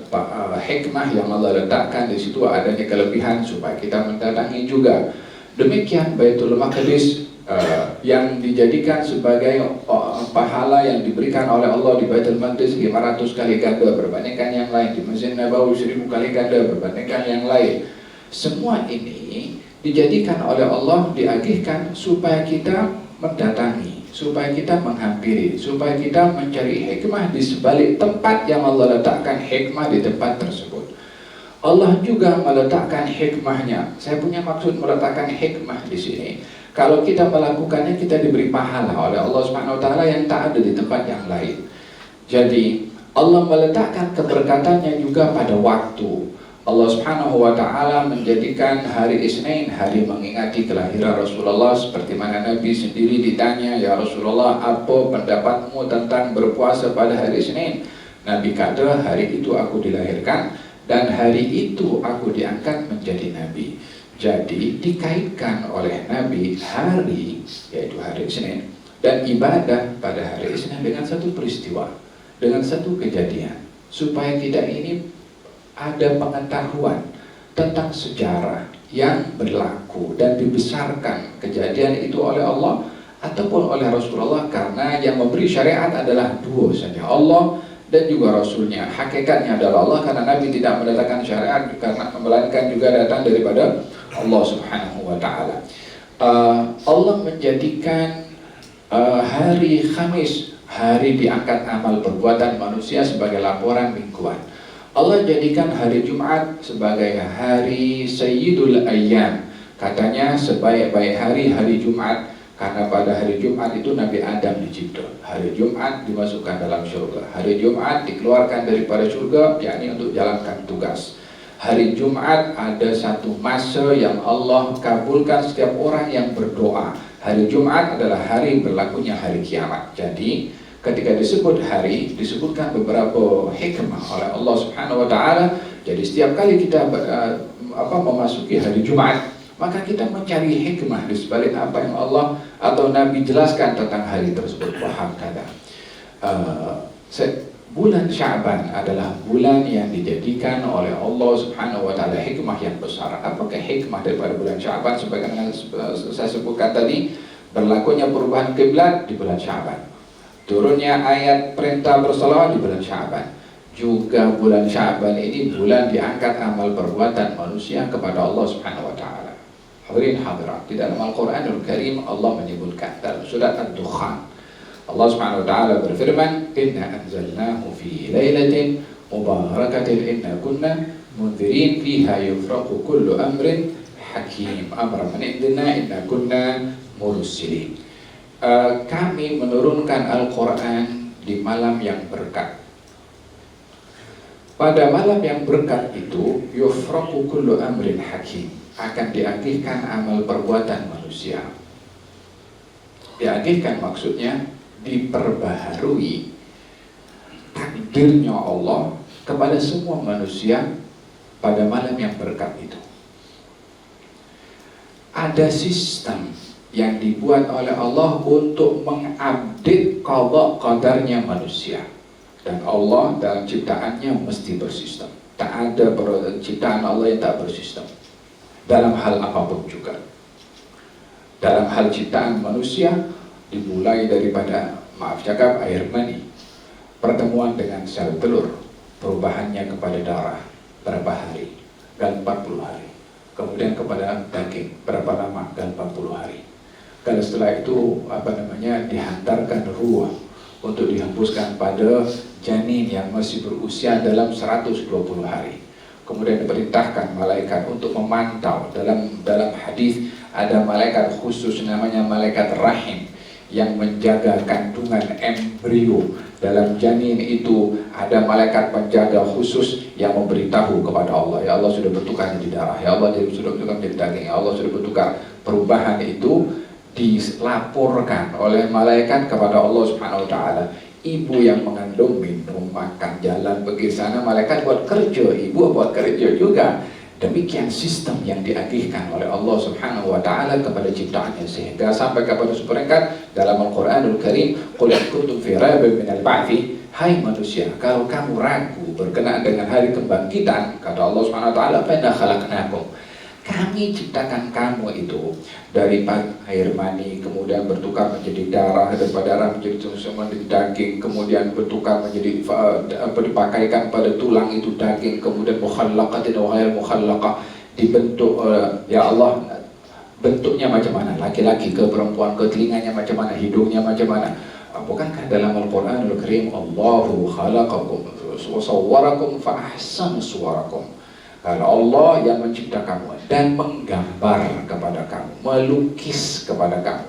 hikmah yang Allah letakkan di situ, adanya kelebihan supaya kita mendatangi juga. Demikian Baitul Maqdis yang dijadikan sebagai pahala yang diberikan oleh Allah di Baitul Maqdis 500 kali ganda berbandingkan yang lain, di Masjid Nabawi 1000 kali ganda berbandingkan yang lain. Semua ini dijadikan oleh Allah, diagihkan supaya kita mendatangi, supaya kita menghampiri, supaya kita mencari hikmah di sebalik tempat yang Allah letakkan hikmah di tempat tersebut. Allah juga meletakkan hikmahnya. Saya punya maksud meletakkan hikmah di sini. Kalau kita melakukannya, kita diberi pahala oleh Allah Subhanahu wa taala yang tak ada di tempat yang lain. Jadi Allah meletakkan keberkatannya juga pada waktu. Allah Subhanahu wa taala menjadikan hari Isnin hari mengingati kelahiran Rasulullah, seperti mana Nabi sendiri ditanya, "Ya Rasulullah, apa pendapatmu tentang berpuasa pada hari Isnin?" Nabi kata, "Hari itu aku dilahirkan dan hari itu aku diangkat menjadi nabi." Jadi dikaitkan oleh Nabi hari, yaitu hari Isnin, dan ibadah pada hari Isnin dengan satu peristiwa, dengan satu kejadian, supaya kita ini ada pengetahuan tentang sejarah yang berlaku dan dibesarkan kejadian itu oleh Allah ataupun oleh Rasulullah, karena yang memberi syariat adalah dua saja, Allah dan juga Rasulnya. Hakikatnya adalah Allah, karena Nabi tidak mendatangkan syariat karena melainkan juga datang daripada Allah Subhanahu wa Ta'ala. Allah menjadikan hari Khamis, hari diangkat amal perbuatan manusia, sebagai laporan mingguan. Allah jadikan hari Jumat sebagai hari Sayyidul Ayyam. Katanya sebaik-baik hari Jumat, karena pada hari Jumat itu Nabi Adam dicipta. Hari Jumat dimasukkan dalam surga. Hari Jumat dikeluarkan daripada surga, yakni untuk jalankan tugas. Hari Jumat ada satu masa yang Allah kabulkan setiap orang yang berdoa. Hari Jumat adalah hari berlakunya hari kiamat. Jadi ketika disebut hari, disebutkan beberapa hikmah oleh Allah Subhanahu wa Ta'ala. Jadi setiap kali kita memasuki hari Jumat, maka kita mencari hikmah di sebalik apa yang Allah atau Nabi jelaskan tentang hari tersebut. Paham kata? Bulan Sya'ban adalah bulan yang dijadikan oleh Allah Subhanahu wa Ta'ala hikmah yang besar. Apakah hikmah daripada bulan Sya'ban? Sebagaimana saya sebutkan tadi, berlakunya perubahan kiblat di bulan Sya'ban, turunnya ayat perintah bersalawat di bulan Sya'ban. Juga bulan Sya'ban ini bulan diangkat amal perbuatan manusia kepada Allah Subhanahu wa Ta'ala. Hadirin hadirat, di dalam Al-Quranul Karim Allah menyebutkan dalam surat Ad-Dukhan, Allah Subhanahu wa Ta'ala berfirman, "Inna anzalnahu fi lailatin mubarakatin inna kunna munzirin fiha yufraqu kullu amrin hakim amran min indina inna kunna mursilin." Kami menurunkan Al-Quran di malam yang berkat. Pada malam yang berkat itu, yufraqu kullu amrin hakim, akan diagihkan amal perbuatan manusia. Diagihkan maksudnya diperbaharui takdirnya Allah kepada semua manusia pada malam yang berkat itu. Ada sistem yang dibuat oleh Allah untuk mengupdate qada qadarnya manusia. Dan Allah dalam ciptaannya mesti bersistem. Tak ada ciptaan Allah yang tak bersistem, dalam hal apapun juga. Dalam hal ciptaan manusia, dimulai daripada, maaf cakap, air mani, pertemuan dengan sel telur, perubahannya kepada darah berapa hari, dan 40 hari. Kemudian kepada daging berapa lama, dan 40 hari. Kalau setelah itu dihantarkan ruh untuk dihembuskan pada janin yang masih berusia dalam 120 hari. Kemudian diperintahkan malaikat untuk memantau. Dalam hadis ada malaikat khusus namanya malaikat rahim yang menjaga kandungan embrio dalam janin itu. Ada malaikat penjaga khusus yang memberitahu kepada Allah, ya Allah sudah bertukar menjadi darah, ya Allah sudah bertukar menjadi daging, ya Allah sudah bertukar. Perubahan itu dilaporkan oleh malaikat kepada Allah Subhanahu wa Ta'ala. Ibu yang mengandung, minum, makan, jalan, pergi sana, malaikat buat kerja, ibu buat kerja juga. Demikian sistem yang diagihkan oleh Allah Subhanahu wa Ta'ala kepada ciptaannya, sehingga sampai kepada seperangkat dalam Al-Quranul Karim, qul in kuntum fi raibin minal ba'thi, hai manusia, kalau kamu ragu berkenaan dengan hari kebangkitan, kata Allah Subhanahu wa Ta'ala, fa inna khalaqnakum, kami ciptakan kamu itu dari air mani, kemudian bertukar menjadi darah, daripada darah menjadi semua daging, kemudian bertukar menjadi dipakaikan pada tulang itu daging, kemudian mukhallaqatin wa ghair mukhallaqah, dibentuk ya Allah, bentuknya macam mana, laki-laki ke perempuan, ke telinganya macam mana, hidungnya macam mana. Bukankah dalam Al-Quranul Karim, Allahu khalaqakum wa sawwarakum fa ahsana suwarakum, kalau Allah yang mencipta kamu dan menggambar kepada kamu, melukis kepada kamu.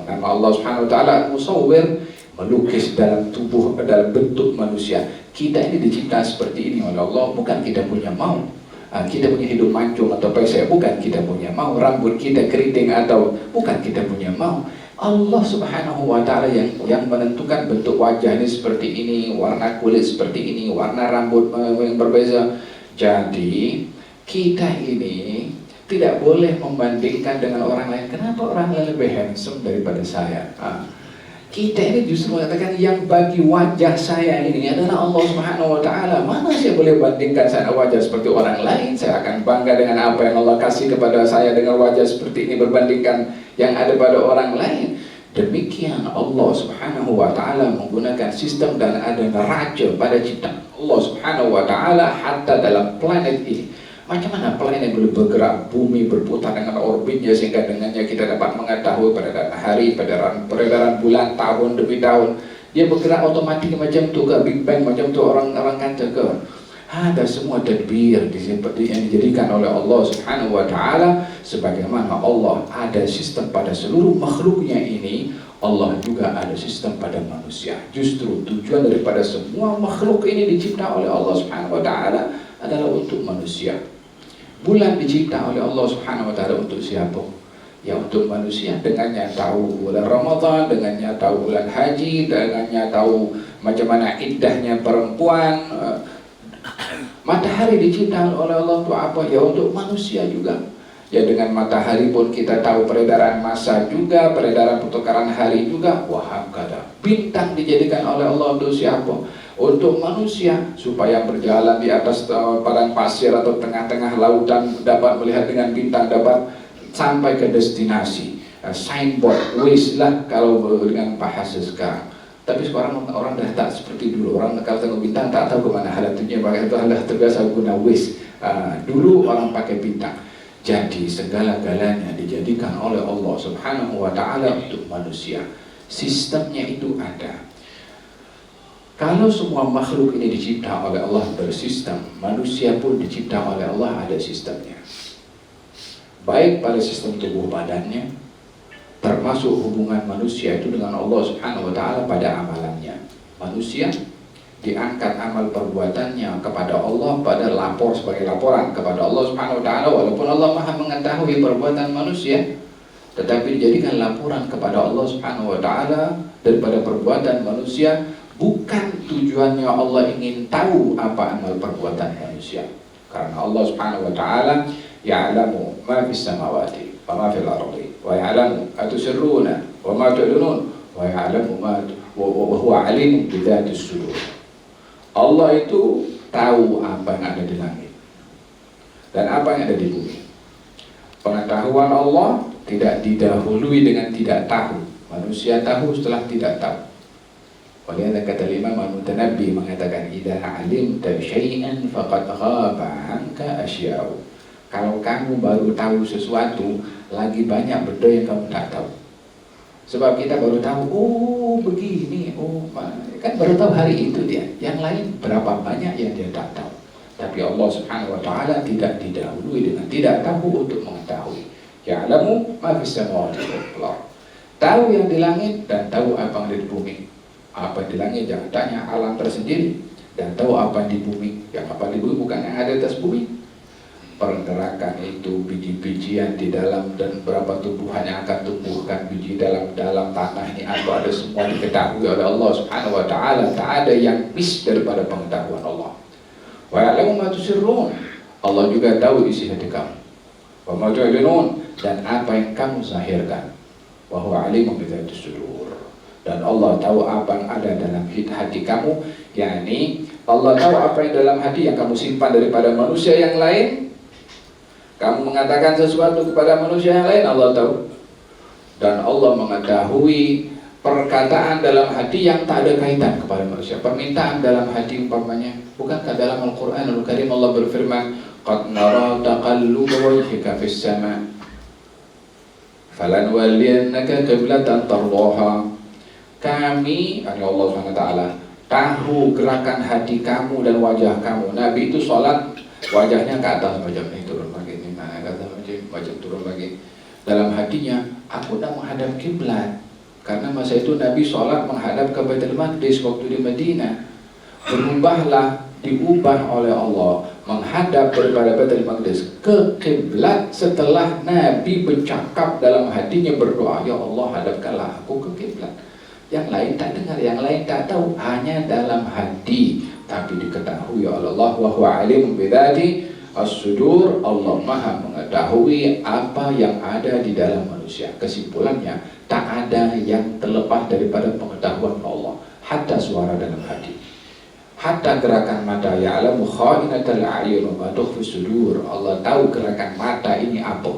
Nama Allah Subhanahu wa Ta'ala Musawwir, melukis dalam tubuh, dalam bentuk manusia. Kita ini dicipta seperti ini oleh Allah, bukan kita punya mau. Kita punya hidup mancung atau pesek, bukan kita punya mau. Rambut kita keriting atau bukan kita punya mau. Allah Subhanahu wa Ta'ala yang menentukan bentuk wajah ini seperti ini, warna kulit seperti ini, warna rambut yang berbeza. Jadi kita ini tidak boleh membandingkan dengan orang lain. Kenapa orang lain lebih handsome daripada saya? Kita ini justru mengatakan yang bagi wajah saya ini adalah Allah Subhanahu wa Ta'ala. Mana saya boleh bandingkan saya wajah seperti orang lain? Saya akan bangga dengan apa yang Allah kasih kepada saya dengan wajah seperti ini berbandingkan yang ada pada orang lain. Demikian Allah Subhanahu wa ta'ala menggunakan sistem dan ada neraca pada ciptaan Allah Subhanahu wa ta'ala hatta dalam planet ini. Macam mana planet boleh bergerak, bumi berputar dengan orbitnya sehingga dengannya kita dapat mengetahui peredaran hari, peredaran bulan, tahun demi tahun. Dia bergerak otomatis macam tu ke Big Bang, macam tu orang kata ke. Ada semua tadbir yang dijadikan oleh Allah Subhanahu wa ta'ala. Sebagaimana Allah ada sistem pada seluruh makhluknya ini, Allah juga ada sistem pada manusia. Justru tujuan daripada semua makhluk ini dicipta oleh Allah Subhanahu wa ta'ala adalah untuk manusia. Bulan dicipta oleh Allah Subhanahu wa ta'ala untuk siapa? Ya untuk manusia. Dengannya tahu bulan Ramadan, dengannya tahu bulan haji, dengannya tahu macam mana iddahnya perempuan. Matahari dicipta oleh Allah untuk apa? Ya untuk manusia juga. Ya dengan matahari pun kita tahu peredaran massa juga, peredaran pertukaran hari juga. Wahab kata bintang dijadikan oleh Allah untuk siapa? Untuk manusia, supaya berjalan di atas padang pasir atau tengah-tengah lautan dapat melihat dengan bintang, dapat sampai ke destinasi. Signboard, waze lah kalau dengan bahasa sekarang. Tapi sekarang orang dah tak seperti dulu. Orang kalau tengok bintang tak tahu ke mana halatnya, maka itu adalah terbiasa guna waze. Dulu orang pakai bintang. Jadi segala-galanya dijadikan oleh Allah Subhanahu wa ta'ala untuk manusia. Sistemnya itu ada. Kalau semua makhluk ini dicipta oleh Allah bersistem, manusia pun dicipta oleh Allah ada sistemnya. Baik pada sistem tubuh badannya, termasuk hubungan manusia itu dengan Allah Subhanahu wa ta'ala pada amalannya. Manusia diangkat amal perbuatannya kepada Allah pada lapor sebagai laporan kepada Allah Subhanahu wa ta'ala, walaupun Allah Maha mengetahui perbuatan manusia, tetapi dijadikan laporan kepada Allah Subhanahu wa ta'ala daripada perbuatan manusia. Bukan tujuannya Allah ingin tahu apa amal perbuatan manusia, karena Allah Subhanahu wa ta'ala ya'lamu ma fis samawati wa ma fil ardi wa ya'lamu atusirruna wa ma tu'linun wa ya'lamu ma wa huwa alimun bi dzatis sudur. Allah itu tahu apa yang ada di langit dan apa yang ada di bumi. Pengetahuan Allah tidak didahului dengan tidak tahu. Manusia tahu setelah tidak tahu. Oleh karena kata Imam Al-Mutanabbi mengatakan, idza alimta syai'an faqad ghaba 'anka asya'u. Kalau kamu baru tahu sesuatu, lagi banyak benda yang kamu tak tahu. Sebab kita baru tahu, oh begini, oh kan baru tahu hari itu dia. Yang lain berapa banyak yang dia tak tahu. Tapi Allah Subhanahu wa ta'ala tidak didahului dengan tidak tahu untuk mengetahui. Ya'lamu ma fis samawati wal ardh. Tahu yang di langit dan tahu apa yang ada di bumi. Apa yang di langit jangan tanya, alam tersendiri. Dan tahu apa yang di bumi. Yang apa di bumi bukan yang ada di atas bumi. Pergerakan itu, biji-bijian di dalam dan berapa tumbuhan yang akan tumbuhkan biji dalam tanah ini, apa ada semua diketahui oleh Allah Subhanahu wa ta'ala. Tak ada yang miss daripada pengetahuan Allah. Wa ya'lamu ma tusirrun. Allah juga tahu isi hati kamu. Wa ma tu'linun, dan apa yang kamu zahirkan. Wa huwa alimun bi dzatis sudur. Dan Allah tahu apa yang ada dalam hati kamu, yakni Allah tahu apa yang dalam hati yang kamu simpan daripada manusia yang lain. Kamu mengatakan sesuatu kepada manusia yang lain, Allah tahu. Dan Allah mengetahui perkataan dalam hati yang tak ada kaitan kepada manusia. Permintaan dalam hati umpamanya, bukankah dalam Al-Quranul Karim Allah berfirman, qad nara taqalluba wajhika fis sama' falanwalliyannaka qiblatan tardaha. Kami, Allah SWT, tahu gerakan hati kamu dan wajah kamu. Nabi itu sholat, wajahnya ke atas macam ini, turun lagi, ini mana kata macam turun lagi. Dalam hatinya, aku nak menghadap kiblat. Karena masa itu Nabi sholat menghadap ke Baitul Maqdis waktu di Madinah. Diubah oleh Allah menghadap daripada Baitul Maqdis ke kiblat setelah Nabi bercakap dalam hatinya, berdoa, ya Allah hadapkanlah aku ke kiblat. Yang lain tak dengar, yang lain tak tahu, hanya dalam hati. Tapi diketahui oleh Allah, wa huwa alimun bi dzati as-sudur. Allah Maha mengetahui apa yang ada di dalam manusia. Kesimpulannya, tak ada yang terlepas daripada pengetahuan Allah. Hatta suara dalam hati, hatta gerakan mata, ya'lamu kha'inatal a'yun wa ma tukhfi sudur. Allah tahu gerakan mata ini apa.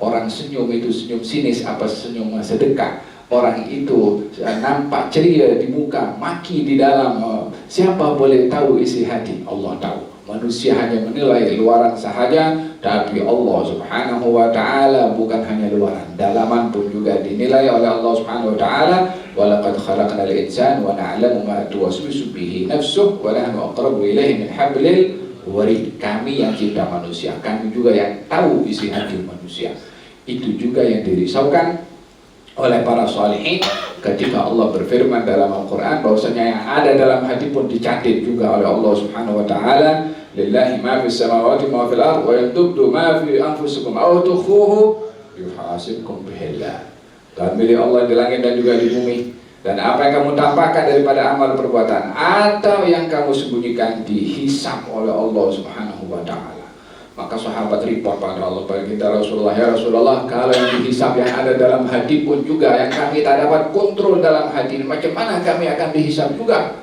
Orang senyum itu senyum sinis apa senyum sedekah. orang itu nampak ceria di muka, maki di dalam, siapa boleh tahu isi hati? Allah tahu. Manusia hanya menilai luaran sahaja, tapi Allah Subhanahu wa ta'ala bukan hanya luaran, dalaman pun juga dinilai oleh Allah Subhanahu wa ta'ala. Walaqad khalaqnal insana wa na'lamu ma tuwaswisu bihi nafsuhu wa nahnu aqrabu ilaihi min hablil warid. Kami yang cipta manusia, kami juga yang tahu isi hati manusia. Itu juga yang dirisaukan oleh para salihin ketika Allah berfirman dalam Al-Quran bahwasanya yang ada dalam hati pun dicatat juga oleh Allah Subhanahu wa ta'ala. Lillahi ma fis samawati ma fil ardh wa in tubdu ma fi anfusikum aw tukhfuhu yuhasibkum bihillah. Dan milik Allah di langit dan juga di bumi. Dan apa yang kamu tampakkan daripada amal perbuatan atau yang kamu sembunyikan dihisab oleh Allah Subhanahu wa ta'ala. Maka sahabat report pada Allah, baginda Rasulullah, ya Rasulullah, kalau yang dihisab yang ada dalam hati pun juga yang kami tak dapat kontrol dalam hati, macam mana kami akan dihisab juga?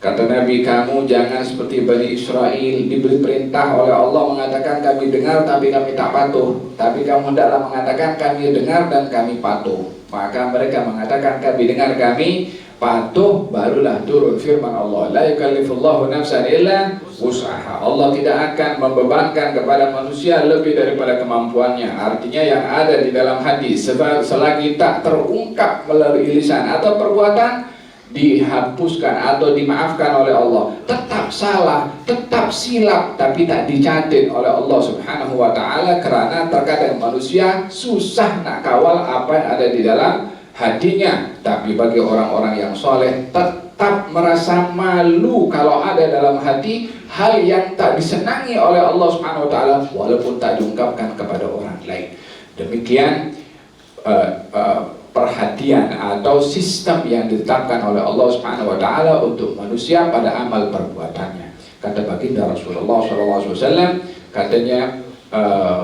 Kata Nabi, kamu jangan seperti Bani Israel, diberi perintah oleh Allah mengatakan kami dengar tapi kami tak patuh. Tapi kamu hendaklah mengatakan kami dengar dan kami patuh. Maka mereka mengatakan kami dengar, kami patuh, barulah turun firman Allah, la yukallifullahu nafsan illa wus'aha. Allah tidak akan membebankan kepada manusia lebih daripada kemampuannya. Artinya yang ada di dalam hati selagi tak terungkap melalui lisan atau perbuatan, dihapuskan atau dimaafkan oleh Allah. Tetap salah, tetap silap, tapi tak dicatat oleh Allah Subhanahu wa ta'ala. Karena terkadang manusia susah nak kawal apa yang ada di dalam hatinya. Tapi bagi orang-orang yang soleh tetap merasa malu kalau ada dalam hati hal yang tak disenangi oleh Allah Subhanahu wa ta'ala, walaupun tak diungkapkan kepada orang lain. Demikian perhatian atau sistem yang ditetapkan oleh Allah Subhanahu wa ta'ala untuk manusia pada amal perbuatannya. Kata baginda Rasulullah SAW, katanya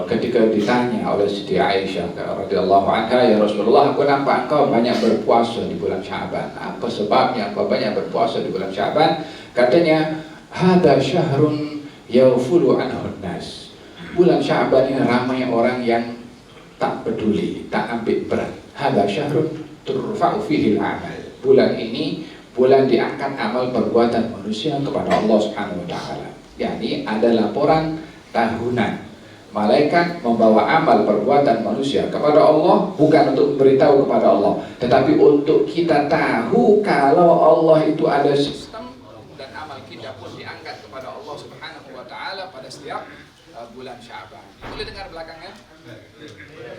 ketika ditanya oleh Siti Aisyah radhiyallahu anha, ya Rasulullah, aku nampak engkau banyak berpuasa di bulan Sya'ban. Apa sebabnya engkau banyak berpuasa di bulan Sya'ban? Katanya, hada syahrun yawfulu anhun nas. Bulan Sya'ban ini ramai orang yang tak peduli, tak ambil berat. Hada syahrun turfa'u fihi al-amal. Bulan ini bulan diangkat amal perbuatan manusia kepada Allah Subhanahu wa ta'ala. Yani ada laporan tahunan. Malaikat membawa amal perbuatan manusia kepada Allah, bukan untuk memberitahu kepada Allah, tetapi untuk kita tahu kalau Allah itu ada sistem dan amal kita pun diangkat kepada Allah Subhanahu wa ta'ala pada setiap bulan Sya'ban. Boleh dengar belakangnya?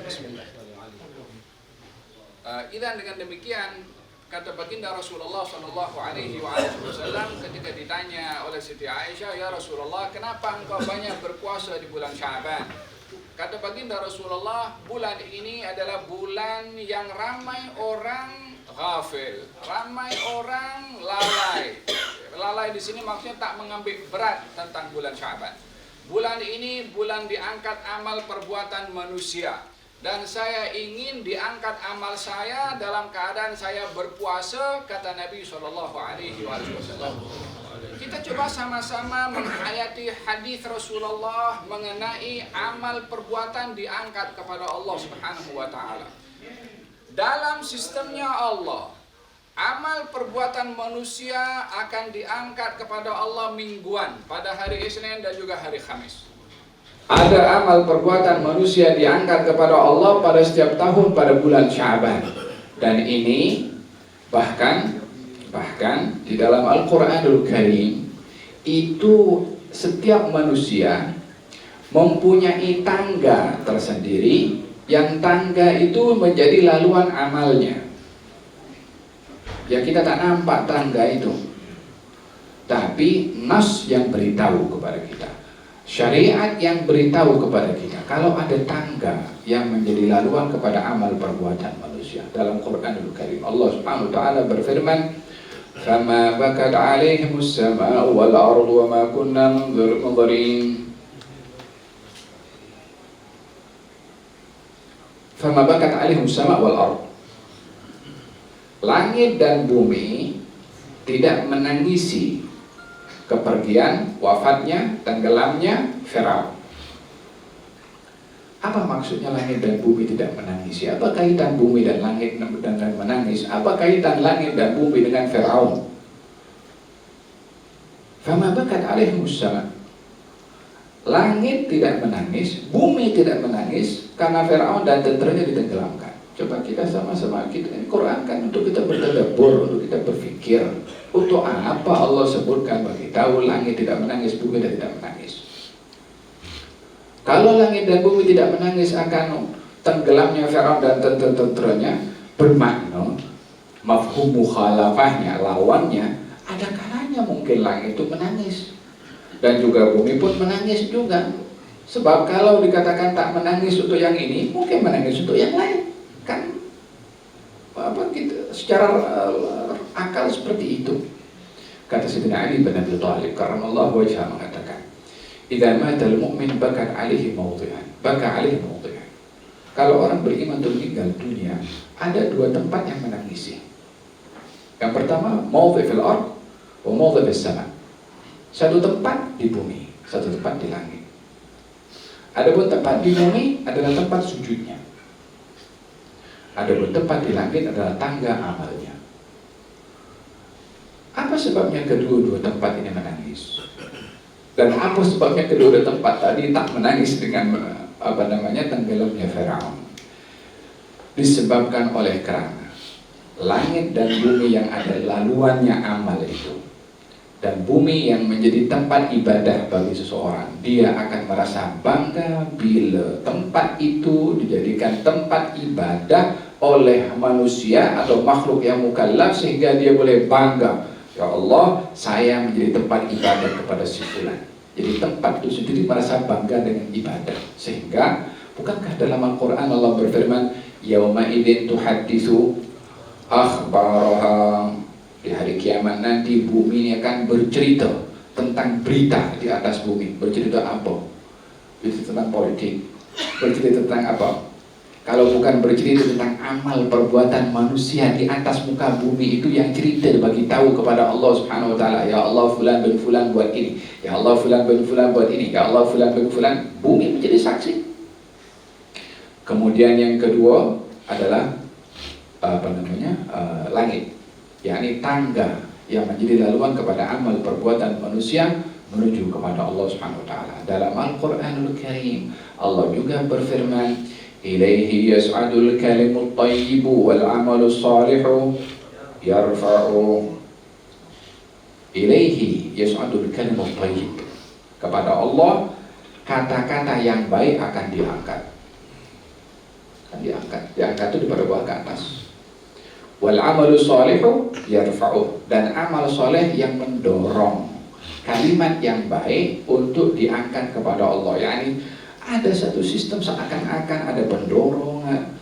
Bismillahirrahmanirrahim. Idan dengan demikian, kata baginda Rasulullah SAW ketika ditanya oleh Siti Aisyah, ya Rasulullah, kenapa engkau banyak berpuasa di bulan Sya'ban? Kata baginda Rasulullah, bulan ini adalah bulan yang ramai orang ghafil, ramai orang lalai. Lalai di sini maksudnya tak mengambil berat tentang bulan Sya'ban. Bulan ini bulan diangkat amal perbuatan manusia. Dan saya ingin diangkat amal saya dalam keadaan saya berpuasa, kata Nabi SAW. Kita coba sama-sama menghayati hadis Rasulullah mengenai amal perbuatan diangkat kepada Allah Subhanahu wa ta'ala. Dalam sistemnya Allah, amal perbuatan manusia akan diangkat kepada Allah mingguan pada hari Isnin dan juga hari Khamis. Ada amal perbuatan manusia diangkat kepada Allah pada setiap tahun pada bulan Sya'ban. Dan ini bahkan di dalam Al-Quranul Karim itu setiap manusia mempunyai tangga tersendiri, yang tangga itu menjadi laluan amalnya. Ya, kita tak nampak tangga itu, tapi nas yang beritahu kepada kita, syariat yang beritahu kepada kita kalau ada tangga yang menjadi laluan kepada amal perbuatan manusia. Dalam Quranul Karim Allah Subhanahu wa ta'ala berfirman, "Fama bakat 'alaihimus sama'u wal ardu wa ma kunna munzirin." Fama bakat 'alaihimus sama'u wal ardu. Langit dan bumi tidak menangisi kepergian, wafatnya, tenggelamnya Firaun. Apa maksudnya langit dan bumi tidak menangis? Apa kaitan bumi dan langit dan menangis? Apa kaitan langit dan bumi dengan Fir'aun? Fama bakat alaihimus sama. Langit tidak menangis, bumi tidak menangis karena Fir'aun dan tentaranya ditenggelamkan. Coba kita sama-sama, kita Quran kan untuk kita bertadabbur, untuk kita berpikir. Untuk apa Allah sebutkan bagi tahu langit tidak menangis, bumi tidak menangis? Kalau langit dan bumi tidak menangis akan tenggelamnya Fir'aun dan tentaranya, bermakna mafhum mukhalafahnya, lawannya, ada kalanya mungkin langit itu menangis dan juga bumi pun menangis juga. Sebab kalau dikatakan tak menangis untuk yang ini, mungkin menangis untuk yang lain. Kan apa gitu, secara akal seperti itu. Kata Sayyidina Ali bin Abi Thalib karramallahu wajhahu mengatakan, "Idza mata al-mu'min bakat alaihi mawdi'an, baka alaihi mawdi'an." Kalau orang beriman itu meninggal dunia, ada dua tempat yang menangisi. Yang pertama, mawdi' fil ard wa mawdi' fis sama. Satu tempat di bumi, satu tempat di langit. Adapun tempat di bumi adalah tempat sujudnya. Adapun tempat di langit adalah tangga amalnya. Apa sebabnya kedua-dua tempat ini menangis? Dan apa sebabnya kedua-dua tempat tadi tak menangis dengan tenggelamnya Fir'aun? Disebabkan oleh kerana langit dan bumi yang ada laluannya amal itu, dan bumi yang menjadi tempat ibadah bagi seseorang, dia akan merasa bangga bila tempat itu dijadikan tempat ibadah oleh manusia atau makhluk yang mukallaf, sehingga dia boleh bangga, ya Allah, saya menjadi tempat ibadah kepada si fulan. Jadi tempat itu sendiri merasa bangga dengan ibadah. Sehingga bukankah dalam Al-Quran Allah berfirman, yauma idzin tuhadditsu akhbaraha, di hari kiamat nanti bumi ini akan bercerita tentang berita di atas bumi. Bercerita apa? Bercerita tentang politik. Bercerita tentang apa? Kalau bukan bercerita tentang amal perbuatan manusia di atas muka bumi itu yang cerita bagi tahu kepada Allah Subhanahu wa taala, ya Allah fulan bin fulan buat ini, ya Allah fulan bin fulan buat ini, ya Allah fulan bin fulan, bumi menjadi saksi. Kemudian yang kedua adalah langit, yakni tangga yang menjadi laluan kepada amal perbuatan manusia menuju kepada Allah Subhanahu wa taala. Dalam Al-Qur'anul Karim Allah juga berfirman, ilaihi yas'adul kalimut thayyibu wal amalus salihu yarfa'u. Ilaihi yas'adul kalimut thayyib, kepada Allah kata-kata yang baik akan diangkat. Diangkat itu daripada bawah ke atas. Wal amalus salihu yarfa'u, dan amal soleh yang mendorong kalimat yang baik untuk diangkat kepada Allah. Yani ada satu sistem seakan-akan ada pendorongan.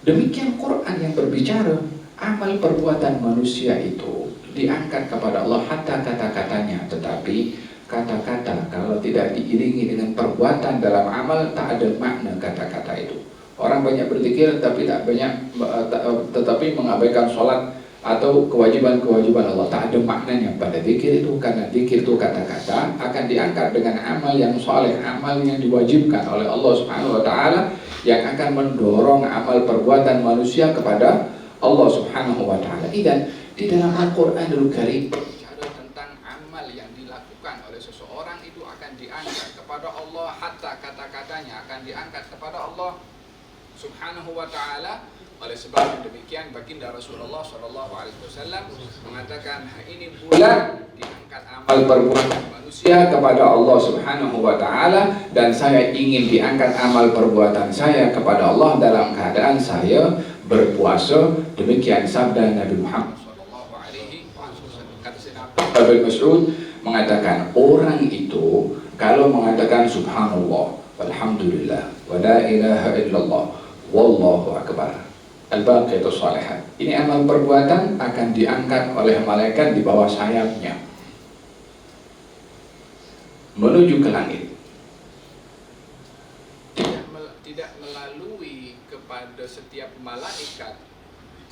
Demikian Quran yang berbicara amal perbuatan manusia itu diangkat kepada Allah, hatta kata-katanya. Tetapi kata-kata kalau tidak diiringi dengan perbuatan dalam amal, tak ada makna kata-kata itu. Orang banyak berzikir tetapi mengabaikan sholat atau kewajiban-kewajiban Allah. Tak ada maknanya pada zikir itu, karena zikir itu kata-kata akan diangkat dengan amal yang soleh, amal yang diwajibkan oleh Allah Subhanahu wa taala, yang akan mendorong amal perbuatan manusia kepada Allah Subhanahu wa taala. Dan di dalam Al-Qur'anul Karim berbicara tentang amal yang dilakukan oleh seseorang itu akan diangkat kepada Allah, hatta kata-katanya akan diangkat kepada Allah Subhanahu wa taala. Oleh sebab yang demikian baginda Rasulullah SAW mengatakan, ini bulan diangkat amal perbuatan manusia kepada Allah Subhanahu wa taala, dan saya ingin diangkat amal perbuatan saya kepada Allah dalam keadaan saya berpuasa. Demikian sabda Nabi Muhammad SAW. Kata Sayyidina Ibnu Mas'ud mengatakan, orang itu kalau mengatakan subhanallah walhamdulillah wa la ilaha illallah wallahu akbar, al-baqiyatus shalihat, ini amal perbuatan akan diangkat oleh malaikat di bawah sayapnya menuju ke langit. Tidak melalui kepada setiap malaikat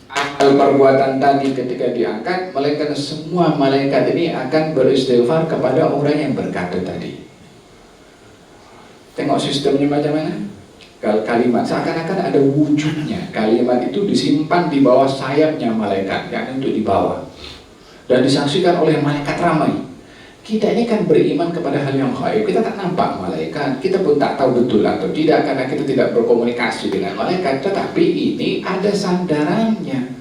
amal perbuatan tadi ketika diangkat, melainkan semua malaikat ini akan beristighfar kepada orang yang berkata tadi. Tengok sistemnya macam mana. Kalau kalimat seakan-akan ada wujudnya, kalimat itu disimpan di bawah sayapnya malaikat, yang untuk dibawa dan disaksikan oleh malaikat ramai. Kita ini kan beriman kepada hal yang gaib, kita tak nampak malaikat, kita pun tak tahu betul atau tidak karena kita tidak berkomunikasi dengan malaikat. Tetapi ini ada sandarannya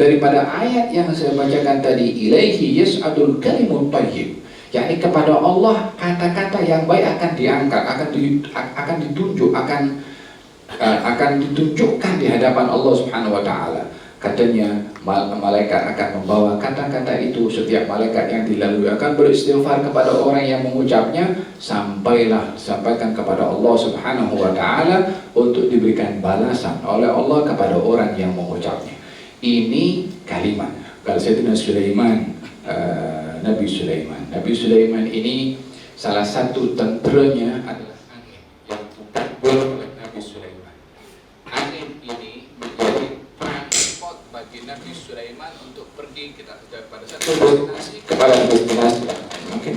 daripada ayat yang saya bacakan tadi, ilaihi yas'adul kalimut thayyib, yakni kepada Allah kata-kata yang baik akan diangkat, akan ditunjuk, akan ditunjukkan di hadapan Allah Subhanahu wa taala. Katanya malaikat akan membawa kata-kata itu, setiap malaikat yang dilalui akan beristighfar kepada orang yang mengucapnya, sampaikan kepada Allah Subhanahu wa taala untuk diberikan balasan oleh Allah kepada orang yang mengucapnya. Ini kalimat. Kalau Sayyidina Sulaiman, Nabi Sulaiman ini salah satu tenteranya adalah angin yang ditabur oleh Nabi Sulaiman. Angin ini menjadi transport bagi Nabi Sulaiman untuk pergi pada satu destinasi kepada destinasi. Oke.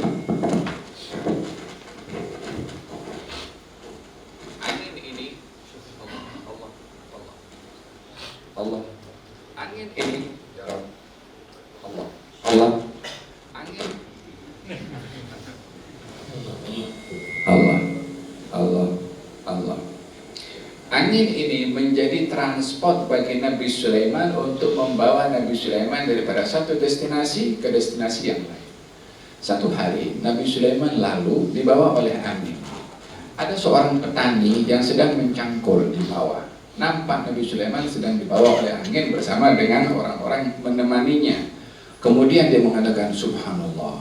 Angin ini Allah. Angin ini Allah. Angin Allah. Angin ini menjadi transport bagi Nabi Sulaiman untuk membawa Nabi Sulaiman daripada satu destinasi ke destinasi yang lain. Satu hari Nabi Sulaiman lalu dibawa oleh angin. Ada seorang petani yang sedang mencangkul di bawah. Nampak Nabi Sulaiman sedang dibawa oleh angin bersama dengan orang-orang menemaninya. Kemudian dia mengatakan, subhanallah,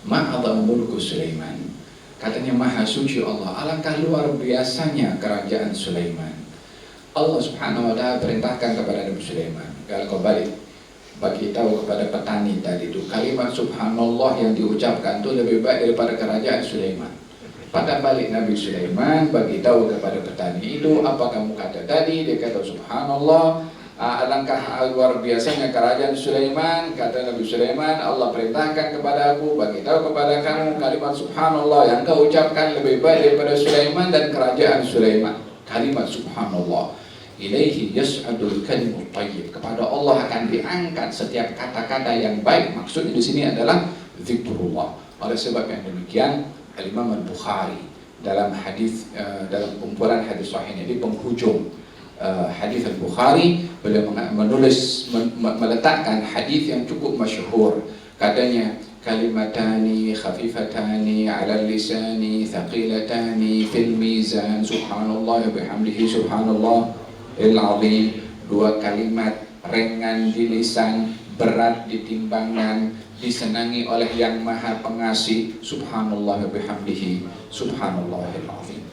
ma'adha mulku Sulaiman. Katanya, maha suci Allah, alangkah luar biasanya kerajaan Sulaiman. Allah Subhanahu wa ta'ala perintahkan kepada Nabi Sulaiman, kalau kau balik, bagi tahu kepada petani tadi itu, kalimat subhanallah yang diucapkan itu lebih baik daripada kerajaan Sulaiman. Pada balik Nabi Sulaiman bagi tahu kepada petani itu, apa kamu kata tadi? Dia kata subhanallah, alangkah luar biasanya kerajaan Sulaiman. Kata Nabi Sulaiman, Allah perintahkan kepada aku bagi tahu kepada kamu kalimat subhanallah yang kau ucapkan lebih baik daripada Sulaiman dan kerajaan Sulaiman. Kalimat subhanallah, ilaihi yas'adul kalimut thayyib, kepada Allah akan diangkat setiap kata-kata yang baik. Maksudnya di sini adalah zikrullah. Oleh sebab yang demikian, Imam Al-Bukhari dalam hadis, dalam kumpulan hadis sahihnya di penghujung hadis Al-Bukhari, beliau meletakkan hadis yang cukup masyhur. Katanya, kalimatani khafifatani 'ala lisani thaqilatani fil mizan, subhanallah wa bihamdihi subhanallahil azim. Dua kalimat ringan di lisan, berat di timbangan, disenangi oleh yang maha pengasih, subhanallah wa bihamdihi subhanallahil azim.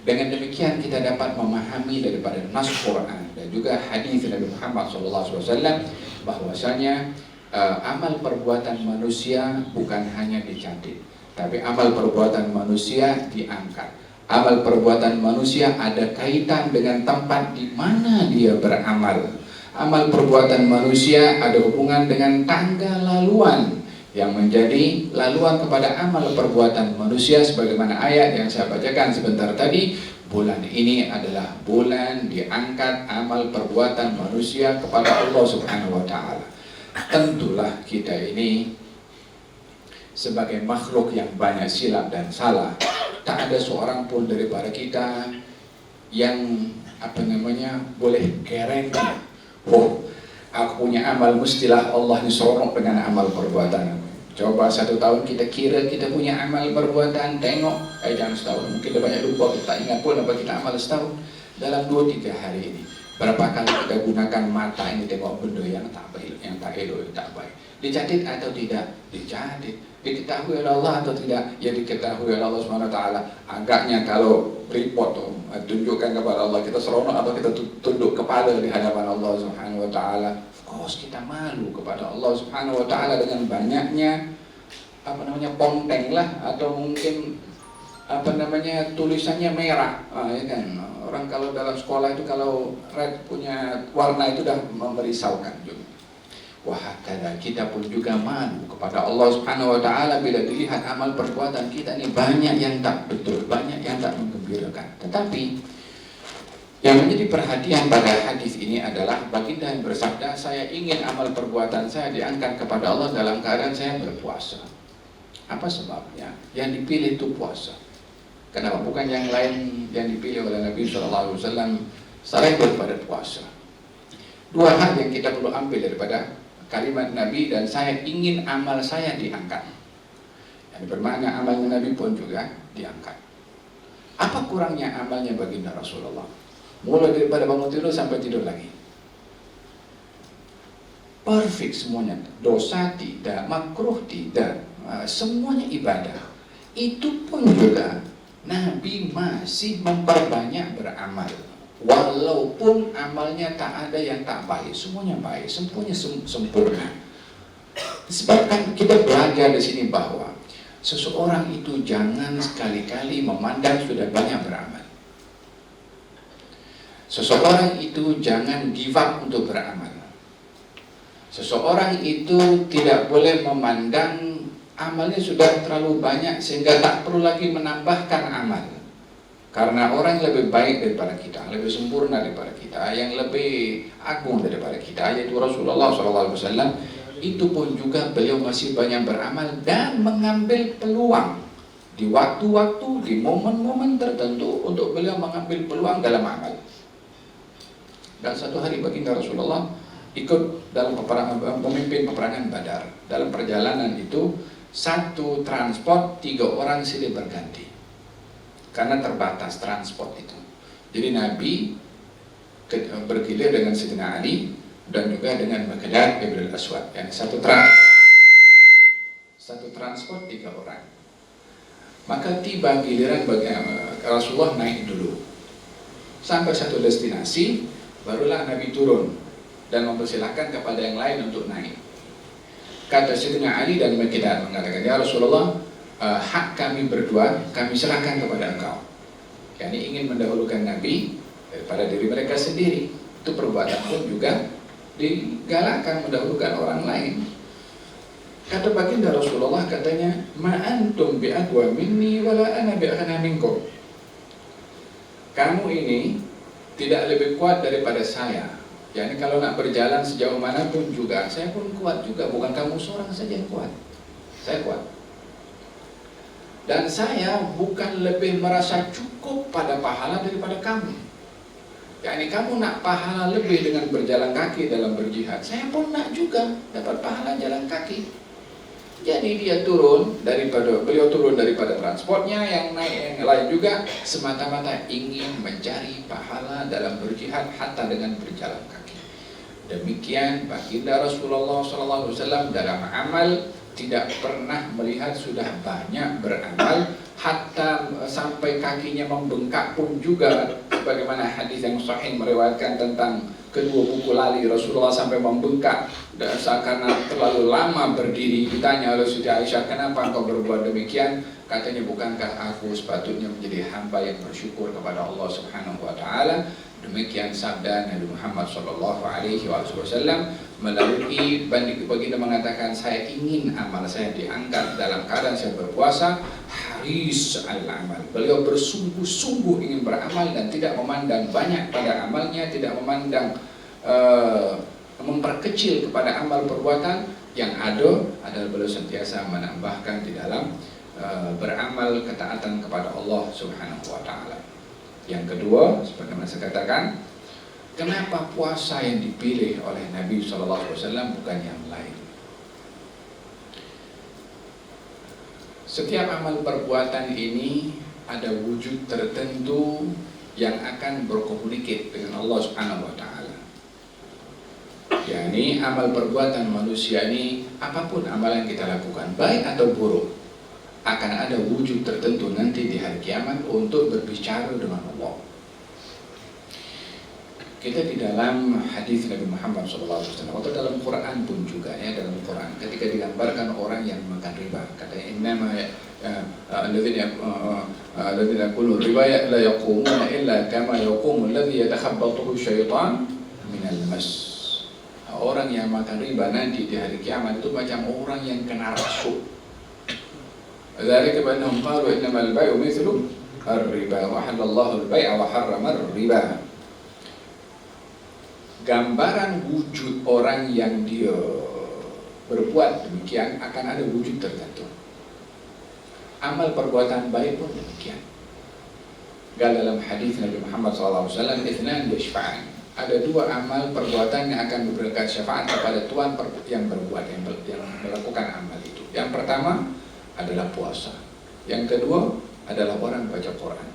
Dengan demikian kita dapat memahami daripada nas Quran dan juga hadis Nabi Muhammad SAW bahwasanya amal perbuatan manusia bukan hanya dicatat, tapi amal perbuatan manusia diangkat. Amal perbuatan manusia ada kaitan dengan tempat di mana dia beramal. Amal perbuatan manusia ada hubungan dengan tangga laluan yang menjadi laluan kepada amal perbuatan manusia, sebagaimana ayat yang saya bacakan sebentar tadi. Bulan ini adalah bulan diangkat amal perbuatan manusia kepada Allah Subhanahu wa ta'ala. Tentulah kita ini sebagai makhluk yang banyak silap dan salah, tak ada seorang pun daripada kita yang boleh garanti, oh, aku punya amal, mestilah Allah disorong dengan amal perbuatan. Coba 1 tahun kita kira kita punya amal perbuatan, tengok, jangan setahun, mungkin kita banyak lupa, kita tak ingat pun apa kita amal setahun. Dalam 2-3 hari ini, berapa kali kita gunakan mata ini tengok benda yang tak baik, yang tak elok, yang tak baik. Dicatat atau tidak? Dicatat. Diketahui oleh Allah atau tidak? Ya diketahui oleh Allah SWT. Agaknya kalau report tuh tunjukkan kepada Allah, kita seronok atau kita tunduk kepala di hadapan Allah SWT. Of course kita malu kepada Allah SWT dengan banyaknya ponteng lah, atau mungkin tulisannya merah. Ya kan? Orang kalau dalam sekolah itu kalau red punya warna itu dah merisaukan juga. Wahakala kita pun juga malu kepada Allah Subhanahu wa ta'ala bila dilihat amal perbuatan kita ini banyak yang tak betul, banyak yang tak menggembirakan. Tetapi Yang menjadi perhatian pada hadis ini adalah baginda yang bersabda, saya ingin amal perbuatan saya diangkat kepada Allah dalam keadaan saya berpuasa. Apa sebabnya? Yang dipilih itu puasa. Kenapa bukan yang lain yang dipilih oleh Nabi SAW selain daripada puasa? Dua hal yang kita perlu ambil daripada kalimat Nabi, dan saya ingin amal saya diangkat. Yang bermakna amalnya Nabi pun juga diangkat. Apa kurangnya amalnya baginda Rasulullah? Mulai daripada bangun tidur sampai tidur lagi, perfect semuanya, dosa tidak, makruh tidak, semuanya ibadah. Itu pun juga Nabi masih memperbanyak beramal, walaupun amalnya tak ada yang tak baik, semuanya baik, semuanya sempurna. Sebabkan kita belajar di sini bahwa seseorang itu jangan sekali-kali memandang sudah banyak beramal. Seseorang itu jangan give up untuk beramal. Seseorang itu tidak boleh memandang amalnya sudah terlalu banyak sehingga tak perlu lagi menambahkan amal. Karena orang yang lebih baik daripada kita, lebih sempurna daripada kita, yang lebih agung daripada kita, yaitu Rasulullah SAW, itu pun juga beliau masih banyak beramal dan mengambil peluang di waktu-waktu, di momen-momen tertentu untuk beliau mengambil peluang dalam amal. Dan satu hari baginda Rasulullah ikut dalam memimpin peperangan Badar. Dalam perjalanan itu satu transport 3 orang silih berganti karena terbatas transport itu. Jadi Nabi bergilir dengan Sayyidina Ali dan juga dengan Miqdad ibn al-Aswad. Yang satu transport 3 orang. Maka tiba giliran bagi Rasulullah naik dulu. Sampai satu destinasi, barulah Nabi turun dan mempersilahkan kepada yang lain untuk naik. Kata Sayyidina Ali dan Miqdad mengatakan, ya Rasulullah, hak kami berdua kami serahkan kepada engkau. Yani ingin mendahulukan Nabi daripada diri mereka sendiri. Itu perbuatan pun juga digalakkan mendahulukan orang lain. Kata baginda Rasulullah, katanya, ma antum bi aqwa minni wala ana bi aghna minkum. Kamu ini tidak lebih kuat daripada saya. Yani kalau nak berjalan sejauh manapun juga, saya pun kuat juga. Bukan kamu seorang saja yang kuat, saya kuat. Dan saya bukan lebih merasa cukup pada pahala daripada kamu. Yani kamu nak pahala lebih dengan berjalan kaki dalam berjihad, saya pun nak juga dapat pahala jalan kaki. Jadi beliau turun daripada transportnya, yang naik yang lain juga semata-mata ingin mencari pahala dalam berjihad hatta dengan berjalan kaki. Demikian baginda Rasulullah SAW dalam amal tidak pernah melihat sudah banyak beramal hatta sampai kakinya membengkak pun juga, sebagaimana hadis yang sahih meriwayatkan tentang kedua buku lali Rasulullah sampai membengkak karena terlalu lama berdiri. Ditanya oleh Siti Aisyah, kenapa engkau berbuat demikian? Katanya, bukankah aku sepatutnya menjadi hamba yang bersyukur kepada Allah Subhanahu wa taala? Demikian sabda Nabi Muhammad SAW melalui baginda mengatakan, saya ingin amal saya diangkat dalam keadaan saya berpuasa. Haris al-amal, beliau bersungguh-sungguh ingin beramal dan tidak memandang banyak pada amalnya, tidak memandang memperkecil kepada amal perbuatan. Yang ada adalah beliau sentiasa menambahkan di dalam beramal ketaatan kepada Allah Subhanahu wa taala. Yang kedua, seperti yang saya katakan, kenapa puasa yang dipilih oleh Nabi SAW bukan yang lain? Setiap amal perbuatan ini ada wujud tertentu yang akan berkomunikasi dengan Allah Subhanahu wa taala. Yani amal perbuatan manusia ini, apapun amalan yang kita lakukan, baik atau buruk, akan ada wujud tertentu nanti di hari kiamat untuk berbicara dengan Allah. Kita di dalam hadis Nabi Muhammad SAW atau dalam Quran pun juga, ya, dalam Quran ketika digambarkan orang yang makan riba, katanya innama alladzina yaquluna riba la yaqumuna illa kama yaqumu alladzi yatakhabbathu syaitan minal mas. Orang yang makan riba nanti di hari kiamat itu macam orang yang kena rasuk. Dzalika bannahum qalu innamal bai'u mithlu ar-riba wa halallahu al-bai'a wa harrama ar-riba. gambaran wujud orang yang dia berbuat demikian akan ada wujud tertentu. Amal perbuatan baik pun demikian. Dalam hadis Nabi Muhammad SAW, "Itsnan yashfa'an." Ada dua amal perbuatan yang akan memberikan syafaat kepada Tuhan yang berbuat, yang melakukan amal itu. Yang pertama adalah puasa. Yang kedua adalah orang baca Quran.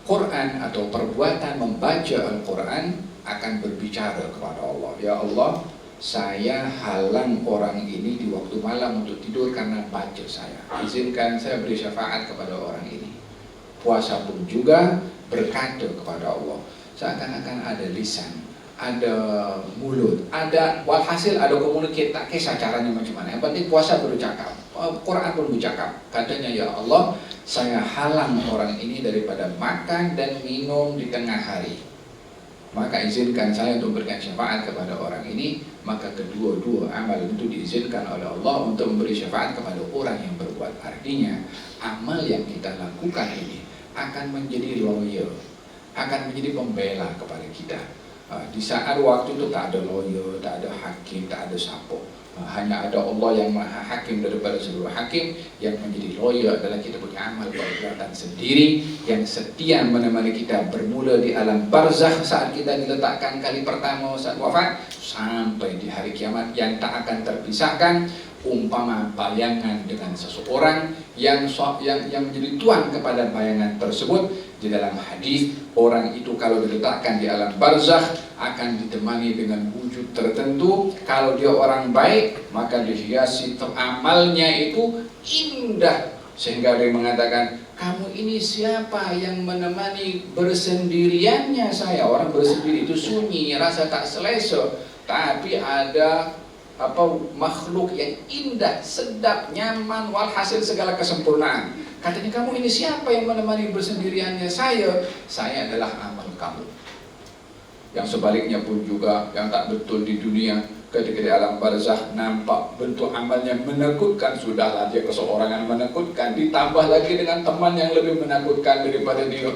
Quran atau perbuatan membaca Al-Quran akan berbicara kepada Allah. Ya Allah, saya halang orang ini di waktu malam untuk tidur karena baca saya. Izinkan saya beri syafaat kepada orang ini. Puasa pun juga berkata kepada Allah. Seakan-akan ada lisan, ada mulut, ada walhasil ada komunikasi, tak kisah caranya macam mana. Yang penting puasa bercakap, Quran pun bercakap. Katanya, ya Allah, saya halang orang ini daripada makan dan minum di tengah hari. Maka izinkan saya untuk memberikan syafaat kepada orang ini. Maka kedua-dua amal itu diizinkan oleh Allah untuk memberi syafaat kepada orang yang berbuat. Artinya amal yang kita lakukan ini akan menjadi lawyer, akan menjadi pembela kepada kita. Di saat waktu itu tak ada lawyer, tak ada hakim, tak ada siapa. Hanya ada Allah yang maha hakim daripada seluruh hakim. Yang menjadi lawyer adalah kita punya amal perbuatan sendiri yang setia menemani kita bermula di alam barzakh saat kita diletakkan kali pertama saat wafat sampai di hari kiamat yang tak akan terpisahkan. Umpama bayangan dengan seseorang yang menjadi tuan kepada bayangan tersebut. Di dalam hadis, orang itu kalau diletakkan di alam barzakh akan ditemani dengan wujud tertentu. Kalau dia orang baik, maka dihiasi amalnya itu indah sehingga dia mengatakan, kamu ini siapa yang menemani bersendiriannya saya? Orang bersendiri itu sunyi, rasa tak selesa, tapi ada makhluk yang indah, sedap, nyaman, walhasil segala kesempurnaan. Katanya, kamu ini siapa yang menemani bersendiriannya saya? Saya adalah amal kamu. Yang sebaliknya pun juga, yang tak betul di dunia, ketika di alam barzakh nampak bentuk amalnya menakutkan, sudahlah dia keseorangan menakutkan, ditambah lagi dengan teman yang lebih menakutkan daripada dia.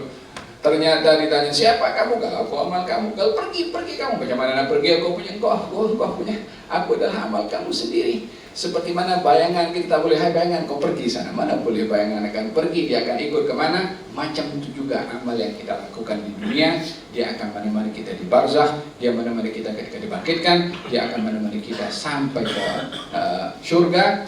Ternyata ditanya, siapa kamu? Kalau aku amal kamu. Kalau pergi kamu. Bagaimana nak pergi? Aku punya aku punya. Aku adalah amal kamu sendiri. Seperti mana bayangan kita boleh, hai bayangan kau pergi sana. Mana boleh bayangan akan pergi, dia akan ikut kemana. Macam itu juga amal yang kita lakukan di dunia. Dia akan menemani kita di barzakh, dia menemani kita ketika dibangkitkan, dia akan menemani kita sampai ke syurga,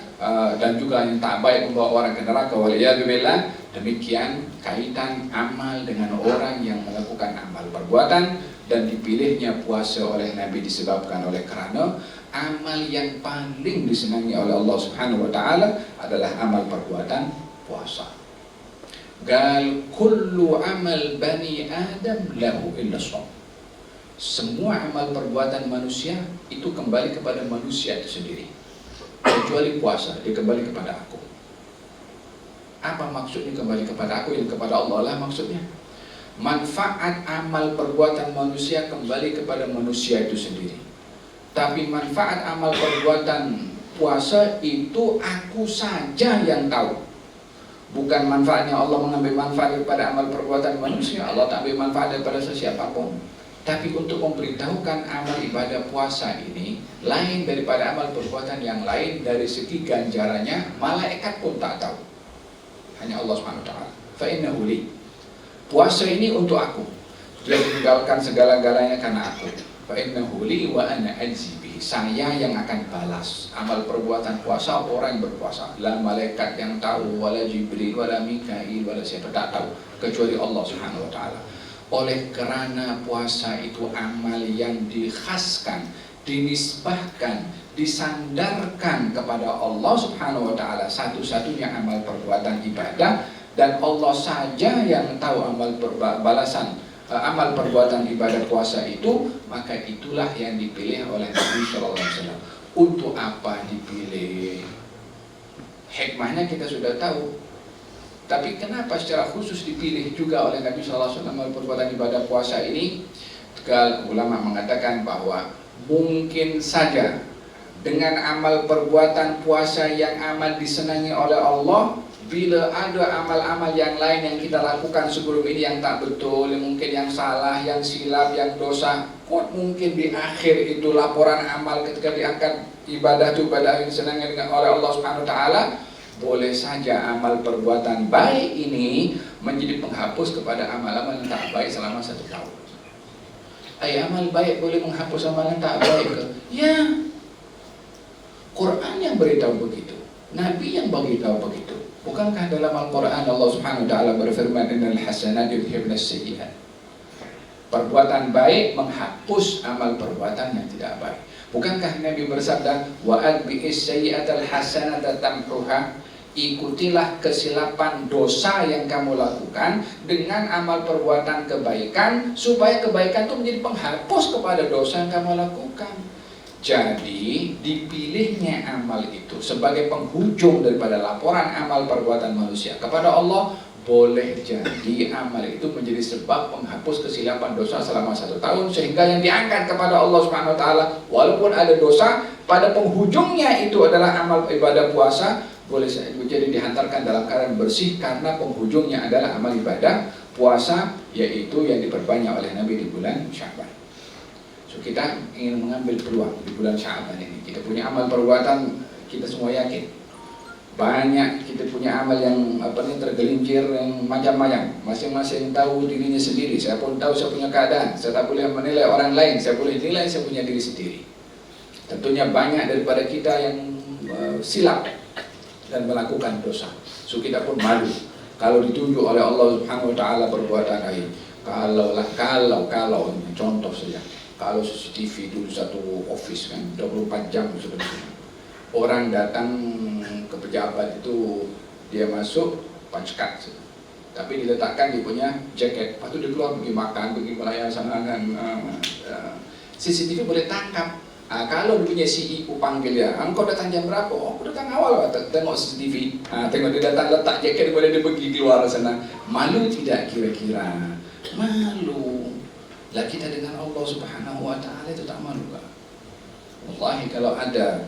dan juga yang tak baik membawa orang ke neraka. Waliyadzubillah. Demikian kaitan amal dengan orang yang melakukan amal perbuatan. Dan dipilihnya puasa oleh Nabi disebabkan oleh kerana amal yang paling disenangi oleh Allah Subhanahu wa taala adalah amal perbuatan puasa. Gal kullu amal bani Adam lahu illa shaum. Semua amal perbuatan manusia itu kembali kepada manusia itu sendiri. Kecuali puasa, dia kembali kepada aku. Apa maksudnya kembali kepada aku? Yang kepada Allah lah maksudnya. Manfaat amal perbuatan manusia kembali kepada manusia itu sendiri. Tapi manfaat amal perbuatan puasa itu aku saja yang tahu. Bukan manfaatnya Allah mengambil manfaat daripada amal perbuatan manusia. Allah tak ambil manfaat daripada sesiapapun. Tapi untuk memberitahukan amal ibadah puasa ini lain daripada amal perbuatan yang lain dari segi ganjarannya, malaikat pun tak tahu. Hanya Allah Subhanahu wa taala. Fa innahu li. Puasa ini untuk aku. Dia meninggalkan segala-galanya karena aku. Fa innahu li wa ana ajzi bihi. Saya yang akan balas amal perbuatan puasa orang yang berpuasa. La malaikat yang tahu, wala Jibril, wala Mikail, wala siapa tak tahu kecuali Allah Subhanahu wa taala. Oleh kerana puasa itu amal yang dikhaskan, dinisbahkan, disandarkan kepada Allah Subhanahu wa taala, satu-satunya amal perbuatan ibadah. Dan Allah saja yang tahu amal balasan amal perbuatan ibadah puasa itu. Maka itulah yang dipilih oleh Nabi Sallallahu Alaihi Wasallam. Untuk apa dipilih? Hikmahnya kita sudah tahu. Tapi kenapa secara khusus dipilih juga oleh Nabi Sallallahu Alaihi Wasallam amal perbuatan ibadah puasa ini? Ulama mengatakan bahwa mungkin saja dengan amal perbuatan puasa yang amat disenangi oleh Allah, bila ada amal-amal yang lain yang kita lakukan sebelum ini yang tak betul, yang mungkin yang salah, yang silap, yang dosa, kok mungkin di akhir itu laporan amal ketika diangkat ibadah itu ibadah yang disenangi oleh Allah Subhanahu wa taala, boleh saja amal perbuatan baik ini menjadi penghapus kepada amal-amal yang tak baik selama 1 tahun. Amal baik boleh menghapus amal yang tak baik ke? Ya. Quran yang beritahu begitu, Nabi yang beritahu begitu. Bukankah dalam Al-Quran Allah Subhanahu wa taala berfirman, innal hasanat yudhibnas sayyi'at. Perbuatan baik menghapus amal perbuatan yang tidak baik. Bukankah Nabi bersabda, wa adbi'is sayyi'atal hasanata tamhuha. Ikutilah kesilapan dosa yang kamu lakukan dengan amal perbuatan kebaikan, supaya kebaikan itu menjadi penghapus kepada dosa yang kamu lakukan. Jadi dipilihnya amal itu sebagai penghujung daripada laporan amal perbuatan manusia kepada Allah, boleh jadi amal itu menjadi sebab penghapus kesilapan dosa selama 1 tahun, sehingga yang diangkat kepada Allah Subhanahu wa taala walaupun ada dosa pada penghujungnya itu adalah amal ibadah puasa, boleh jadi dihantarkan dalam keadaan bersih karena penghujungnya adalah amal ibadah puasa, yaitu yang diperbanyak oleh Nabi di bulan Sya'ban. So kita ingin mengambil peluang di bulan Sya'ban ini. Kita punya amal perbuatan, kita semua yakin banyak, kita punya amal yang tergelincir, yang macam-macam. Masing-masing tahu dirinya sendiri. Saya pun tahu saya punya keadaan. Saya tak boleh menilai orang lain. Saya boleh nilai saya punya diri sendiri. Tentunya banyak daripada kita yang silap dan melakukan dosa. So kita pun malu kalau ditunjuk oleh Allah Subhanahu wa taala perbuatan lain. Kalau contoh saja. Kalau CCTV dulu satu office kan 24 jam sebenarnya. Orang datang ke pejabat itu, dia masuk pancekat, tapi diletakkan dia punya jaket. Lepas itu dia keluar pergi makan, pergi melayani sanangan. CCTV boleh tangkap. Kalau dia punya CEO panggil dia, engkau datang jam berapa? Oh, aku datang awal, tengok CCTV. Tengok dia datang letak jaket, boleh dia pergi keluar sana. Malu tidak kira-kira? Malu. Lah kita dengan Allah Subhanahu wa taala itu tak malu kan? Wallahi kalau ada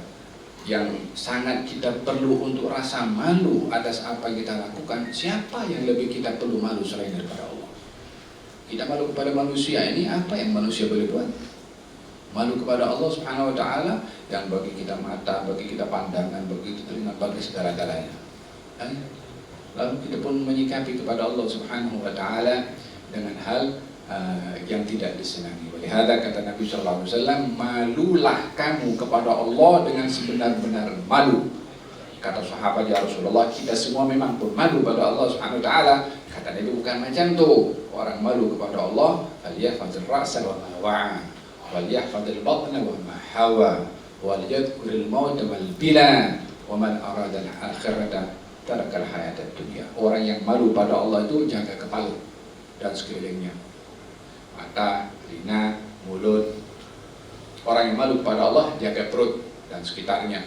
yang sangat kita perlu untuk rasa malu atas apa yang kita lakukan, siapa yang lebih kita perlu malu selain daripada Allah? Kita malu kepada manusia ini, apa yang manusia boleh buat? Malu kepada Allah Subhanahu wa taala yang bagi kita mata, bagi kita pandangan, bagi kita telinga, bagi segala-galanya. Lalu kita pun menyikapi kepada Allah Subhanahu wa taala dengan hal yang tidak disenangi. Oleh hada kata Nabi sallallahu alaihi wasallam, malulah kamu kepada Allah dengan sebenar-benar malu. Kata sahabat, ya Rasulullah, kita semua memang pun malu pada Allah Subhanahu wa taala. Kata Nabi, bukan macam tu. Orang malu kepada Allah, al-yahfazir ra'sa wa ma wa'a, wal yahfazil batna wa ma hawa, wal yadhkuril maut wal bila, wa man arada al-akhirata tarakal hayatad dunya. Orang yang malu pada Allah itu jaga kepala dan sekelilingnya, mata, telinga, mulut. Orang yang malu kepada Allah jaga perut dan sekitarnya,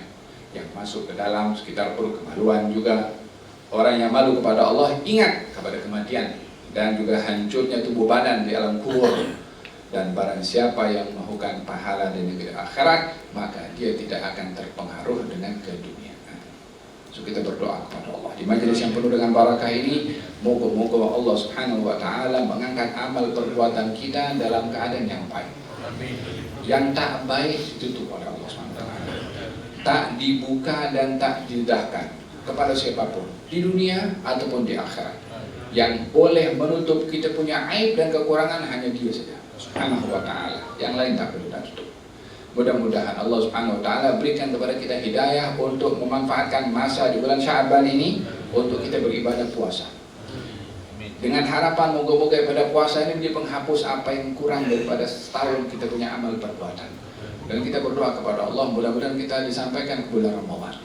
yang masuk ke dalam sekitar perut kemaluan juga. Orang yang malu kepada Allah ingat kepada kematian dan juga hancurnya tubuh badan di alam kubur. Dan barang siapa yang melakukan pahala di negeri akhirat, maka dia tidak akan terpengaruh dengan keduniaan. So kita berdoa kepada Allah di majelis yang penuh dengan barakah ini, moga-moga Allah Subhanahu wa taala mengangkat amal perbuatan kita dalam keadaan yang baik. Yang tak baik ditutup oleh Allah Subhanahu wa taala. Tak dibuka dan tak didedahkan kepada siapapun di dunia ataupun di akhirat. Yang boleh menutup kita punya aib dan kekurangan hanya Dia saja, Subhanahu wa taala. Yang lain tak perlu tutup. Mudah-mudahan Allah Subhanahu wa taala berikan kepada kita hidayah untuk memanfaatkan masa di bulan Sya'ban ini untuk kita beribadah puasa. Dengan harapan moga-moga pada puasa ini menjadi penghapus apa yang kurang daripada setahun kita punya amal perbuatan. Dan kita berdoa kepada Allah, mudah-mudahan kita disampaikan ke bulan Ramadan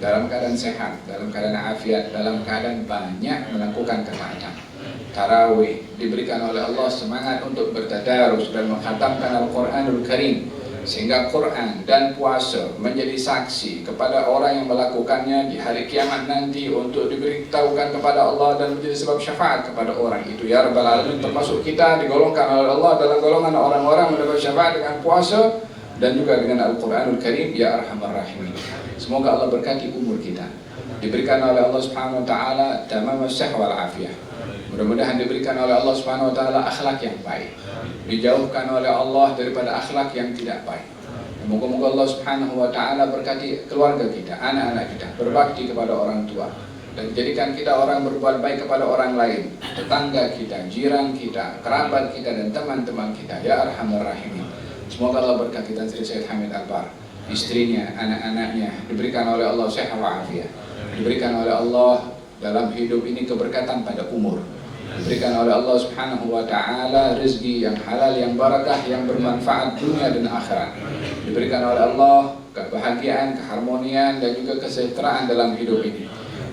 dalam keadaan sehat, dalam keadaan afiat, dalam keadaan banyak melakukan ketaatan. Tarawih diberikan oleh Allah semangat untuk bertadarus dan menghatamkan Al-Quranul Karim, sehingga Quran dan puasa menjadi saksi kepada orang yang melakukannya di hari kiamat nanti untuk diberitahukan kepada Allah dan menjadi sebab syafaat kepada orang itu. Ya Rabbal Alamin, termasuk kita digolongkan oleh Allah dalam golongan orang-orang mendapat syafaat dengan puasa dan juga dengan Al-Quranul Karim, Ya Arhamar Rahimin. Semoga Allah berkati umur kita, diberikan oleh Allah Subhanahu wa taala tamam as-sihah wal afiyah. Mudah-mudahan diberikan oleh Allah Subhanahu wa taala akhlak yang baik, dijauhkan oleh Allah daripada akhlak yang tidak baik. Moga-moga Allah Subhanahu wa taala berkati keluarga kita, anak-anak kita, berbakti kepada orang tua, dan jadikan kita orang berbuat baik kepada orang lain, tetangga kita, jiran kita, kerabat kita, dan teman-teman kita, Ya Arhamar Rahimin. Semoga Allah berkati Tan Sri Syed Hamid Albar, istrinya, anak-anaknya, diberikan oleh Allah sehat wa'afiyah, diberikan oleh Allah dalam hidup ini keberkatan pada umur, diberikan oleh Allah Subhanahu wa taala rezeki yang halal, yang barakah, yang bermanfaat dunia dan akhirat, diberikan oleh Allah kebahagiaan, keharmonian, dan juga kesejahteraan dalam hidup ini,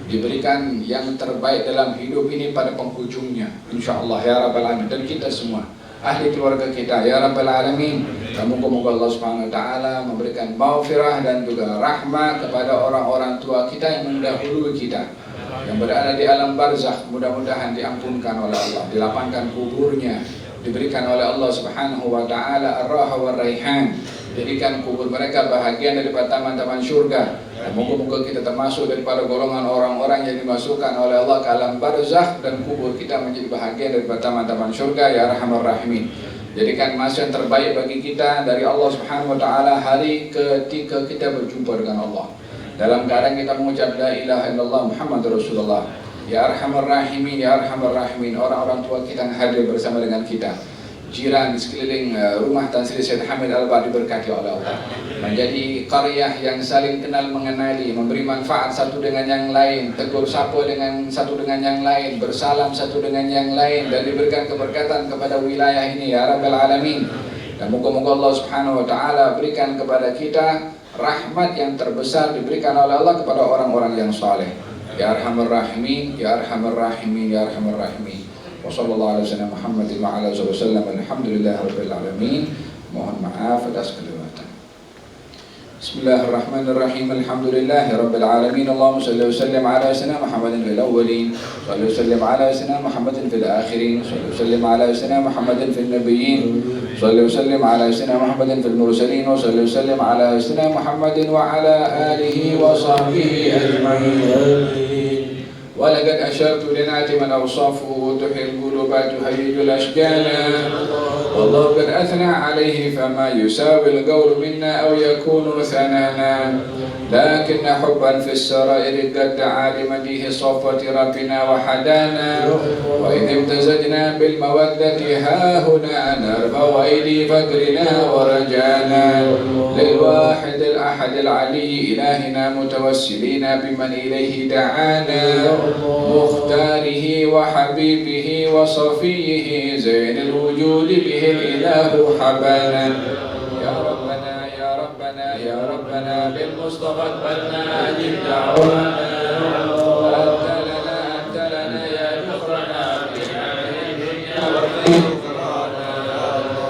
diberikan yang terbaik dalam hidup ini pada penghujungnya, insyaallah ya rabbal alamin. Dan kita semua, ahli keluarga kita, ya rabbal alamin, moga-moga Allah Subhanahu wa taala memberikan maghfirah dan juga rahmat kepada orang-orang tua kita yang mendahului kita, yang berada di alam barzakh. Mudah-mudahan diampunkan oleh Allah, dilapangkan kuburnya, diberikan oleh Allah Subhanahu wa taala ar-raha war raihan, jadikan kubur mereka bahagian daripada taman-taman surga. Dan moga-moga kita termasuk daripada golongan orang-orang yang dimasukkan oleh Allah ke alam barzakh, dan kubur kita menjadi bahagian daripada taman-taman surga, Ya Arhamar Rahimin. Jadikan masa yang terbaik bagi kita dari Allah Subhanahu wa taala hari ketika kita berjumpa dengan Allah, dalam keadaan kita mengucap la ilaha illallah Muhammadur Rasulullah. Ya Arhamar Rahimin, Ya Arhamar Rahimin. Orang-orang tua kita yang hadir bersama dengan kita, jiran sekeliling rumah Tan Sri Syed Hamid Albar diberkati oleh Allah, menjadi qaryah yang saling kenal mengenali, memberi manfaat satu dengan yang lain, tegur sapa dengan satu dengan yang lain, bersalam satu dengan yang lain, dan diberikan keberkatan kepada wilayah ini, Ya Rabbal Alamin. Dan moga-moga Allah Subhanahu wa taala berikan kepada kita rahmat yang terbesar, diberikan oleh Allah kepada orang-orang yang saleh. Ya Arhamar Rahimin, Ya Arhamar Rahimin, Ya Arhamar Rahimin. Wassallallahu ala sayyidina Muhammadin wa ala alihi wasallam. Alhamdulillahirabbil alamin. Mohon maaf atas kelewatan. Bismillahirrahmanirrahim. Alhamdulillahirabbil alamin. Allahumma shalli wa sallim ala sayyidina Muhammadin fil awwalin, shalli wa sallim ala sayyidina Muhammadin fil akhirin, shalli wa sallim ala sayyidina Muhammadin fil nabiyyin, shalli wa sallim ala sayyidina Muhammadin fil mursalin, wa shalli wa sallim ala sayyidina Muhammadin wa ala alihi wa sahbihi ajma'in. ولقد أشرت لنعت من أوصافه تحيي القلوب تهيج الأشجان، والله قد أثنى عليه فما يساوي القول منا أو يكون ثنانا، لكن حبا في السرائر قد دعا لمديه صفوة ربنا وحدانا، وإذ امتزجنا بالمودة ها هنا نرفع أيدي فكرنا ورجانا، للواحد الأحد العلي إلهنا متوسلين بمن إليه دعانا، مختاره وحبيبه وصفيه زين الوجود به الإله حبانا. يا ربنا يا ربنا يا ربنا بالمصطفى اقبلنا أجب دعوانا، أنت لنا يا ذكرنا في هذه الدنيا والدين،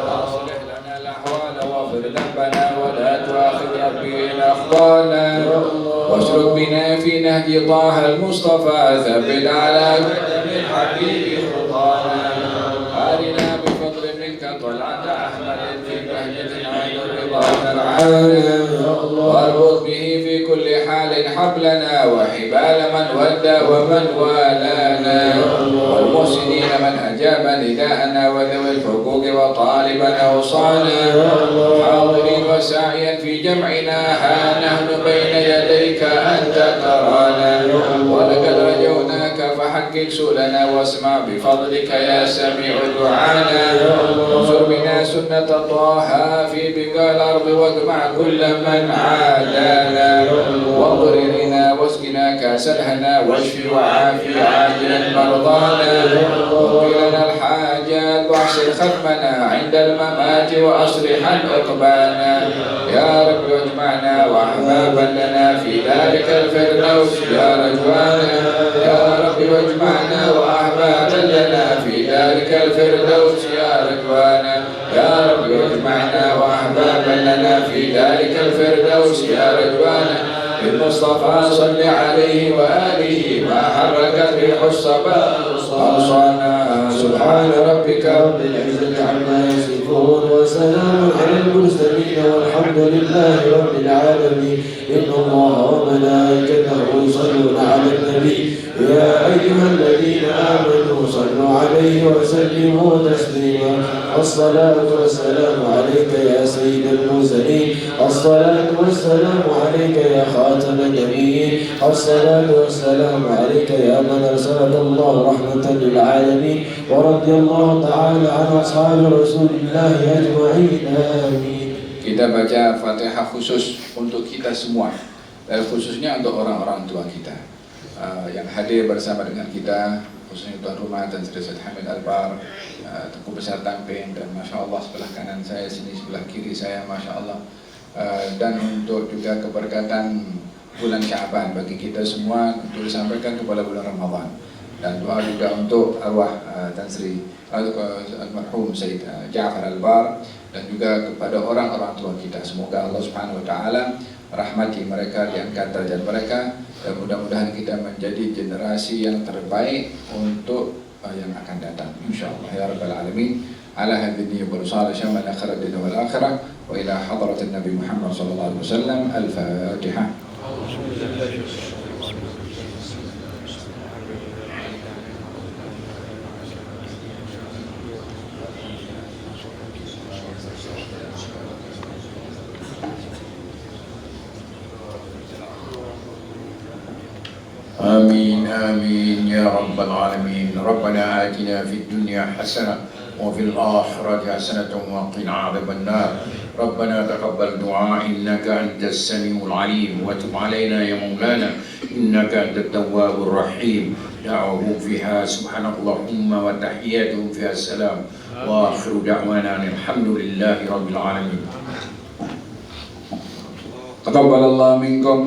أصلح لنا الأحوال واغفر ذنبنا ولا تؤاخذ ربي إن أخطأنا، واشرك بنا في نهج طه المصطفى ثبت على قدم الحبيب خطانا، أرنا بفضل منك طلعة أحمد في بهجة عين الرضا ترعانا، واربط به في كل حال حبلنا وحبال من ودى ومن والانا، والمحسنين من أجاب نداءنا وذوي الحقوق وطالبا أوصانا، حاضرين وساعيا في جمعنا ها نحن بين يديك أنت ترانا، ولقد رجوناك فحقق سؤلنا واسمع بفضلك يا سميع دعانا، وانصر بنا سنة طه في بقاع الأرض واجمع كل من عادانا، وانظر إلينا واسقنا كأس الهنا واشف وعافي عاجلا مرضانا، واغفر لنا الحاجات واحسن ختمنا عند الممات وأصلح إقبالنا، يا رب واجمعنا وأحبابا لنا في ذلك الفردوس يا رجوانا، يا رب واجمعنا وأحبابا لنا في ذلك الفردوس يا رجوانا، يا رب واجمعنا وأحبابا لنا في ذلك الفردوس يا رجوانا، بالمصطفى صل عليه وآله ما حركت ريح الصبا أوصانا. سبحان ربك رب العزة عما يصفون وسلام على المرسلين والحمد لله رب العالمين. إن الله وملائكته يصلون على النبي يا أيها الذين آمنوا صلوا عليه وسلموا تسليما. الصلاة والسلام عليك يا سيد المرسلين. الصلاة والسلام عليك يا خاتم النبيين. الصلاة والسلام عليك يا من أرسلك الله رحمة للعالمين. ورضي الله تعالى عن أصحاب رسول الله أجمعين. آمين. Kita baca Fatihah khusus untuk kita semua, dan khususnya untuk orang-orang tua kita yang hadir bersama dengan kita, khususnya tuan rumah dan Sri Said Hamid Albar, Tengku Besar Tamping, dan Masya Allah sebelah kanan saya sini, sebelah kiri saya, Masya Allah, dan untuk juga keberkatan bulan Syaban bagi kita semua untuk disampaikan kepada bulan Ramadan, dan doa juga untuk arwah Tan Sri almarhum Said Ja'far Albar, dan juga kepada orang-orang tua kita. Semoga Allah Subhanahu wa taala rahmati mereka, diangkat derajat mereka, dan mudah-mudahan kita menjadi generasi yang terbaik untuk yang akan datang insyaallah ya rabbal alamin. Ala hadhihi wa sallallahu syamal akhirat dunya wal akhirah wa ila hadratin Nabi Muhammad sallallahu alaihi wasallam. Al-Fatihah. آمين آمين يا رب العالمين. ربنا آتنا في الدنيا حسنة وفي الآخرة حسنة وقنا عذاب النار. ربنا تقبل دعاء إنك أنت السميع العليم وتب علينا يا مولانا إنك أنت التواب الرحيم. دعوهم فيها سبحانك اللهم وتحياتهم فيها السلام وآخر دعوانا الحمد لله رب العالمين. Taqabbalallahu minkum.